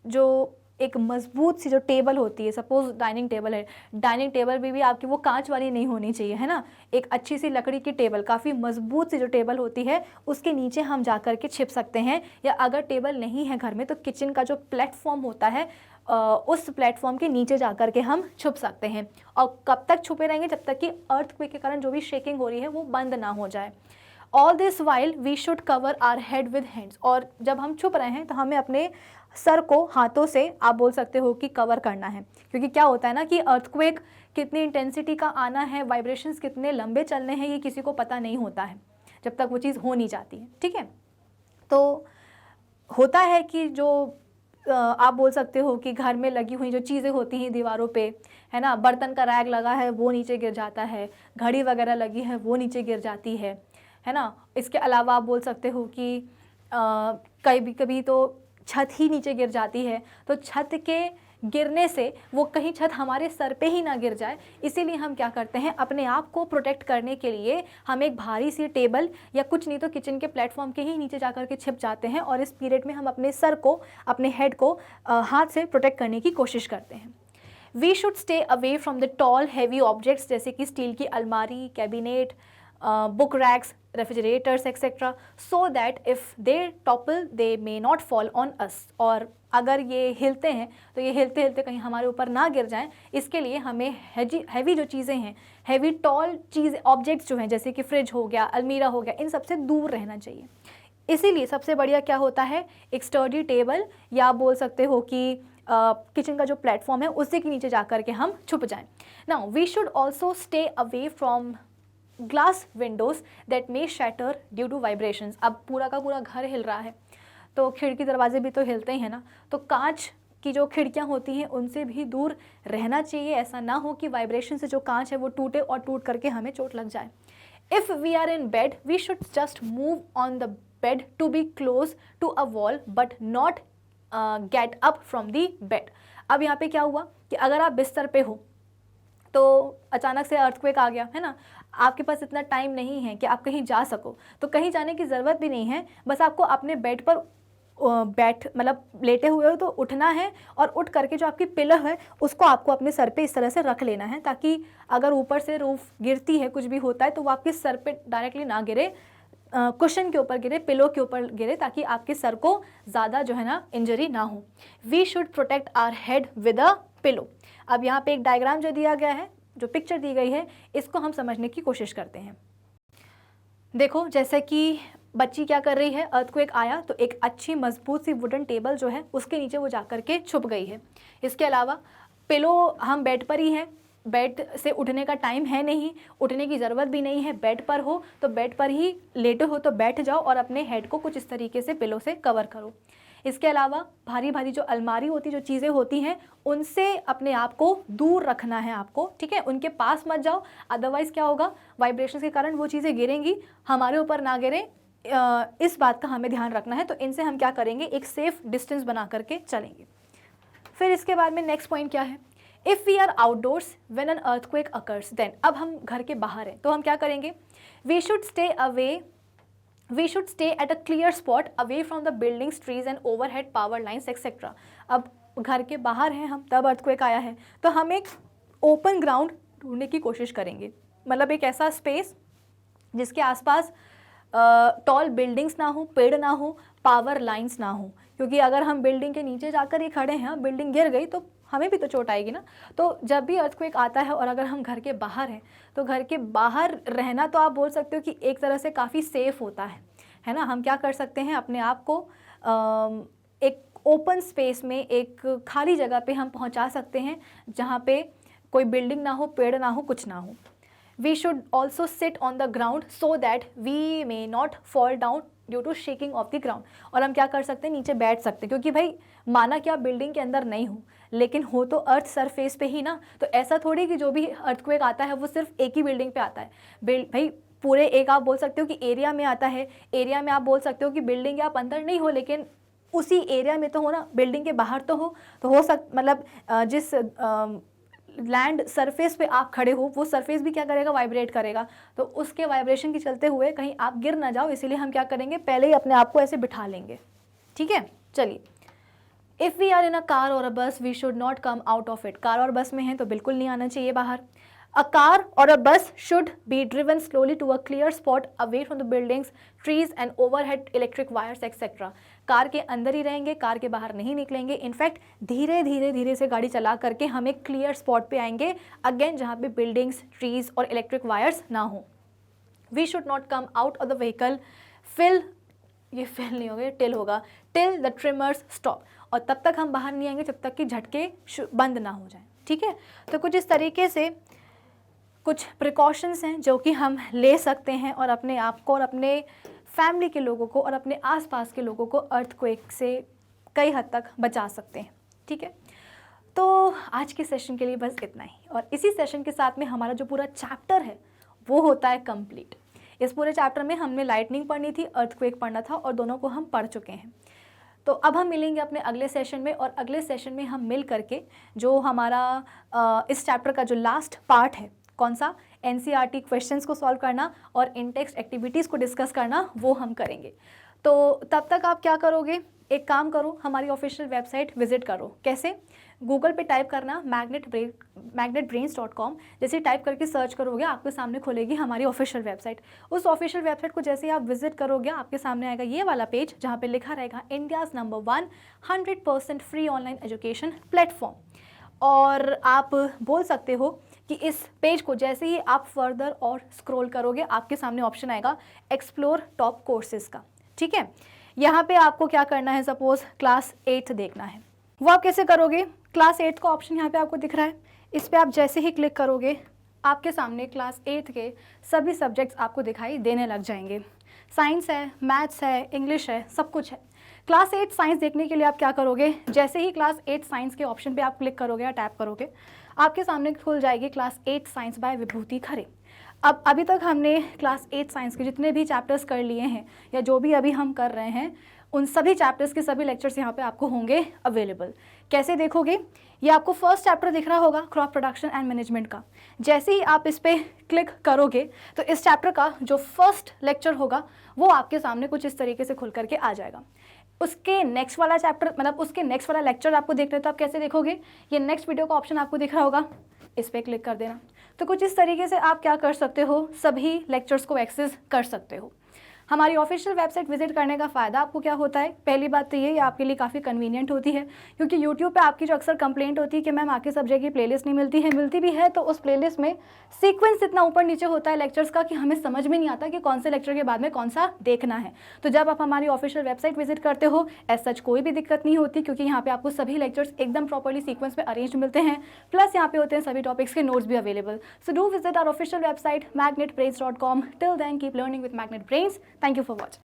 Speaker 1: जो एक मजबूत सी जो टेबल होती है, सपोज डाइनिंग टेबल है, डाइनिंग टेबल भी आपकी वो कांच वाली नहीं होनी चाहिए, है ना, एक अच्छी सी लकड़ी की टेबल, काफ़ी मजबूत सी जो टेबल होती है उसके नीचे हम जा कर के छिप सकते हैं, या अगर टेबल नहीं है घर में तो किचन का जो प्लेटफॉर्म होता है उस प्लेटफॉर्म के नीचे जा कर के हम छुप सकते हैं। और कब तक छुपे रहेंगे, जब तक कि अर्थक्वेक के कारण जो भी शेकिंग हो रही है वो बंद ना हो जाए। All this while we should cover our head with hands, और जब हम छुप रहे हैं तो हमें अपने सर को हाथों से आप बोल सकते हो कि कवर करना है, क्योंकि क्या होता है ना कि अर्थक्वेक कितनी इंटेंसिटी का आना है, वाइब्रेशंस कितने लंबे चलने हैं, ये किसी को पता नहीं होता है जब तक वो चीज़ हो नहीं जाती है। ठीक है, तो होता है कि जो आप बोल सकते हो कि घर में लगी हुई जो चीज़ें होती हैं दीवारों पे, है ना, बर्तन का रैक लगा है वो नीचे गिर जाता है, घड़ी वगैरह लगी है वो नीचे गिर जाती है ना। इसके अलावा आप बोल सकते हो कि कभी कभी तो छत ही नीचे गिर जाती है, तो छत के गिरने से वो कहीं छत हमारे सर पे ही ना गिर जाए, इसीलिए हम क्या करते हैं, अपने आप को प्रोटेक्ट करने के लिए हम एक भारी सी टेबल या कुछ नहीं तो किचन के प्लेटफॉर्म के ही नीचे जाकर के छिप जाते हैं, और इस पीरियड में हम अपने सर को, अपने हेड को हाथ से प्रोटेक्ट करने की कोशिश करते हैं। We should stay away from the tall heavy objects, जैसे कि स्टील की अलमारी, cabinet, book racks, refrigerators etcetera, so that if they topple they may not fall on us, और अगर ये हिलते हैं तो ये हिलते हिलते कहीं हमारे ऊपर ना गिर जाएं, इसके लिए हमें हैवी जो चीज़ें हैं, हैवी टॉल चीज़ ऑब्जेक्ट्स जो हैं जैसे कि फ्रिज हो गया, अलमीरा हो गया, इन सबसे दूर रहना चाहिए। इसीलिए सबसे बढ़िया क्या होता है, एक स्टर्डी टेबल या आप बोल सकते हो कि किचन का जो प्लेटफॉर्म है उसी के नीचे जा कर के हम छुप जाएं। Now we should also stay away from glass windows that may shatter due to vibrations. अब पूरा का पूरा घर हिल रहा है तो खिड़की दरवाजे भी तो हिलते ही हैं ना, तो कांच की जो खिड़कियां होती हैं उनसे भी दूर रहना चाहिए। ऐसा ना हो कि वाइब्रेशन से जो कांच है वो टूटे और टूट करके हमें चोट लग जाए। If we are in bed we should just move on the bed to be close to a wall but not get up from the bed. अब यहाँ पे क्या हुआ कि अगर आप बिस्तर पे हो तो अचानक से अर्थक्वेक आ गया है ना, आपके पास इतना टाइम नहीं है कि आप कहीं जा सको, तो कहीं जाने की ज़रूरत भी नहीं है, बस आपको अपने बेड पर मतलब लेटे हुए हो तो उठना है और उठ करके जो आपकी पिलो है उसको आपको अपने सर पे इस तरह से रख लेना है, ताकि अगर ऊपर से रूफ गिरती है, कुछ भी होता है तो वो आपके सर पे डायरेक्टली ना गिरे, कुशन के ऊपर गिरे, पिलो के ऊपर गिरे, ताकि आपके सर को ज़्यादा जो है ना इंजरी ना हो। We should protect our head with a pillow. अब यहाँ पे एक डायग्राम जो दिया गया है, जो पिक्चर दी गई है, इसको हम समझने की कोशिश करते हैं। देखो जैसे कि बच्ची क्या कर रही है, अर्थक्वेक आया तो एक अच्छी मजबूत सी वुडन टेबल जो है उसके नीचे वो जा कर के छुप गई है। इसके अलावा पिलो हम बेड पर ही हैं, बेड से उठने का टाइम है नहीं, उठने की ज़रूरत भी नहीं है, बेड पर हो तो बेड पर ही लेटे हो तो बैठ जाओ और अपने हेड को कुछ इस तरीके से पिलो से कवर करो। इसके अलावा भारी भारी जो अलमारी होती, जो चीज़ें होती हैं, उनसे अपने आप को दूर रखना है आपको, ठीक है, उनके पास मत जाओ, अदरवाइज़ क्या होगा, वाइब्रेशन के कारण वो चीज़ें गिरेंगी, हमारे ऊपर ना गिरें, इस बात का हमें ध्यान रखना है। तो इनसे हम क्या करेंगे, एक सेफ डिस्टेंस बना करके चलेंगे। फिर इसके बाद में नेक्स्ट पॉइंट क्या है, if we are outdoors when an earthquake occurs then. अब हम घर के बाहर हैं तो हम क्या करेंगे, we should stay at a clear spot away from the buildings, trees and overhead power lines etcetera. अब घर के बाहर हैं हम, तब अर्थक्वेक आया है तो हम एक ओपन ग्राउंड ढूंढने की कोशिश करेंगे, मतलब एक ऐसा स्पेस जिसके आसपास टॉल बिल्डिंग्स ना हो, पेड़ ना हो, पावर लाइंस ना हो, क्योंकि अगर हम बिल्डिंग के नीचे जाकर ही खड़े हैं, बिल्डिंग गिर गई तो हमें भी तो चोट आएगी ना। तो जब भी अर्थक्वेक आता है और अगर हम घर के बाहर हैं तो घर के बाहर रहना तो आप बोल सकते हो कि एक तरह से काफ़ी सेफ़ होता है ना। हम क्या कर सकते हैं, अपने आप को एक ओपन स्पेस में, एक खाली जगह पे हम पहुंचा सकते हैं जहाँ पे कोई बिल्डिंग ना हो, पेड़ ना हो, कुछ ना हो। We should also sit on the ground so that we may not fall down due to shaking of the ground। और हम क्या कर सकते हैं, नीचे बैठ सकते हैं, क्योंकि भाई माना कि आप बिल्डिंग के अंदर नहीं हो लेकिन हो तो अर्थ सरफेस पे ही ना, तो ऐसा थोड़ी कि जो भी अर्थक्वेक आता है वो सिर्फ एक ही बिल्डिंग पे आता है, भाई पूरे एक आप बोल सकते हो कि एरिया में आता है, एरिया में आप बोल सकते हो कि बिल्डिंग के आप अंदर नहीं हो लेकिन उसी एरिया में तो हो ना, बिल्डिंग के बाहर तो हो मतलब जिस लैंड सरफेस पे आप खड़े हो वो सरफेस भी क्या करेगा, वाइब्रेट करेगा, तो उसके वाइब्रेशन के चलते हुए कहीं आप गिर ना जाओ, इसीलिए हम क्या करेंगे, पहले ही अपने आप को ऐसे बिठा लेंगे, ठीक है। चलिए, if we are in a car or a bus we should not come out of it. Car और बस में हैं तो बिल्कुल नहीं आना चाहिए बाहर। अ car or a bus should be driven slowly to a clear spot away from the buildings, trees and overhead electric wires etcetera. Car के अंदर ही रहेंगे, कार के बाहर नहीं निकलेंगे। इनफैक्ट धीरे धीरे से गाड़ी चला करके हम एक क्लियर स्पॉट पे आएंगे, अगेन जहाँ पे बिल्डिंग्स, ट्रीज और इलेक्ट्रिक वायर्स ना हो। We should not come out of the vehicle till होगा, टिल द ट्रिमर्स स्टॉप। और तब तक हम बाहर नहीं आएंगे जब तक कि झटके बंद ना हो जाए, ठीक है। तो कुछ इस तरीके से कुछ प्रिकॉशंस हैं जो कि हम ले सकते हैं और अपने आप को और अपने फैमिली के लोगों को और अपने आसपास के लोगों को अर्थक्वेक से कई हद तक बचा सकते हैं, ठीक है। तो आज के सेशन के लिए बस इतना ही, और इसी सेशन के साथ में हमारा जो पूरा चैप्टर है वो होता है कंप्लीट। इस पूरे चैप्टर में हमने लाइटनिंग पढ़नी थी, अर्थक्वेक पढ़ना था, और दोनों को हम पढ़ चुके हैं। तो अब हम मिलेंगे अपने अगले सेशन में, और अगले सेशन में हम मिल करके जो हमारा इस चैप्टर का जो लास्ट पार्ट है, कौन सा, एनसीईआरटी क्वेश्चंस को सॉल्व करना और इन टेक्स्ट एक्टिविटीज़ को डिस्कस करना, वो हम करेंगे। तो तब तक आप क्या करोगे, एक काम करो, हमारी ऑफिशियल वेबसाइट विजिट करो। कैसे, गूगल पे टाइप करना magnetbrains.com। जैसे टाइप करके सर्च करोगे आपके सामने खुलेगी हमारी ऑफिशियल वेबसाइट। उस ऑफिशियल वेबसाइट को जैसे ही आप विजिट करोगे आपके सामने आएगा ये वाला पेज जहाँ पे लिखा रहेगा India's number 1 100% free online education platform. और आप बोल सकते हो कि इस पेज को जैसे ही आप फर्दर और स्क्रॉल करोगे आपके सामने ऑप्शन आएगा एक्सप्लोर टॉप कोर्सेज का। ठीक है, यहाँ पे आपको क्या करना है, सपोज क्लास 8 देखना है, वो आप कैसे करोगे? क्लास 8 का ऑप्शन यहाँ पे आपको दिख रहा है, इस पर आप जैसे ही क्लिक करोगे आपके सामने क्लास 8 के सभी सब्जेक्ट्स आपको दिखाई देने लग जाएंगे। साइंस है, मैथ्स है, इंग्लिश है, सब कुछ है। क्लास 8 साइंस देखने के लिए आप क्या करोगे? जैसे ही क्लास 8 साइंस के ऑप्शन पे आप क्लिक करोगे या टैप करोगे आपके सामने खुल जाएगी क्लास 8 साइंस बाय विभूति खरे। अब अभी तक हमने क्लास 8 साइंस के जितने भी चैप्टर्स कर लिए हैं या जो भी अभी हम कर रहे हैं उन सभी चैप्टर्स के सभी लेक्चर्स यहाँ पे आपको होंगे अवेलेबल। कैसे देखोगे? ये आपको फर्स्ट चैप्टर दिख रहा होगा क्रॉप प्रोडक्शन एंड मैनेजमेंट का। जैसे ही आप इस पर क्लिक करोगे तो इस चैप्टर का जो फर्स्ट लेक्चर होगा वो आपके सामने कुछ इस तरीके से खुल करके आ जाएगा। उसके नेक्स्ट वाला चैप्टर मतलब उसके नेक्स्ट वाला लेक्चर आपको देखना है तो आप कैसे देखोगे? ये नेक्स्ट वीडियो का ऑप्शन आपको दिख रहा होगा, इस पर क्लिक कर देना। तो कुछ इस तरीके से आप क्या कर सकते हो, सभी लेक्चर्स को एक्सेस कर सकते हो। हमारी ऑफिशियल वेबसाइट विजिट करने का फ़ायदा आपको क्या होता है? पहली बात तो ये आपके लिए काफ़ी कन्वीनियंट होती है क्योंकि यूट्यूब पे आपकी जो अक्सर कंप्लेंट होती है कि मैम आपके सब्जेक्ट की प्लेलिस्ट नहीं मिलती है, मिलती भी है तो उस प्लेलिस्ट में सीक्वेंस इतना ऊपर नीचे होता है लेक्चर्स का कि हमें समझ में नहीं आता कि कौन से लेक्चर के बाद में कौन सा देखना है। तो जब आप हमारी ऑफिशियल वेबसाइट विजिट करते हो एज सच कोई भी दिक्कत नहीं होती क्योंकि यहाँ पे आपको सभी लेक्चर्स एकदम प्रॉपर्ली सीक्वेंस में अरेंज मिलते हैं, प्लस यहाँ पे होते हैं सभी टॉपिक्स के नोट्स भी available. So do visit our official website magnetbrains.com। Till then keep learning with Magnet Brains. Thank you for watching.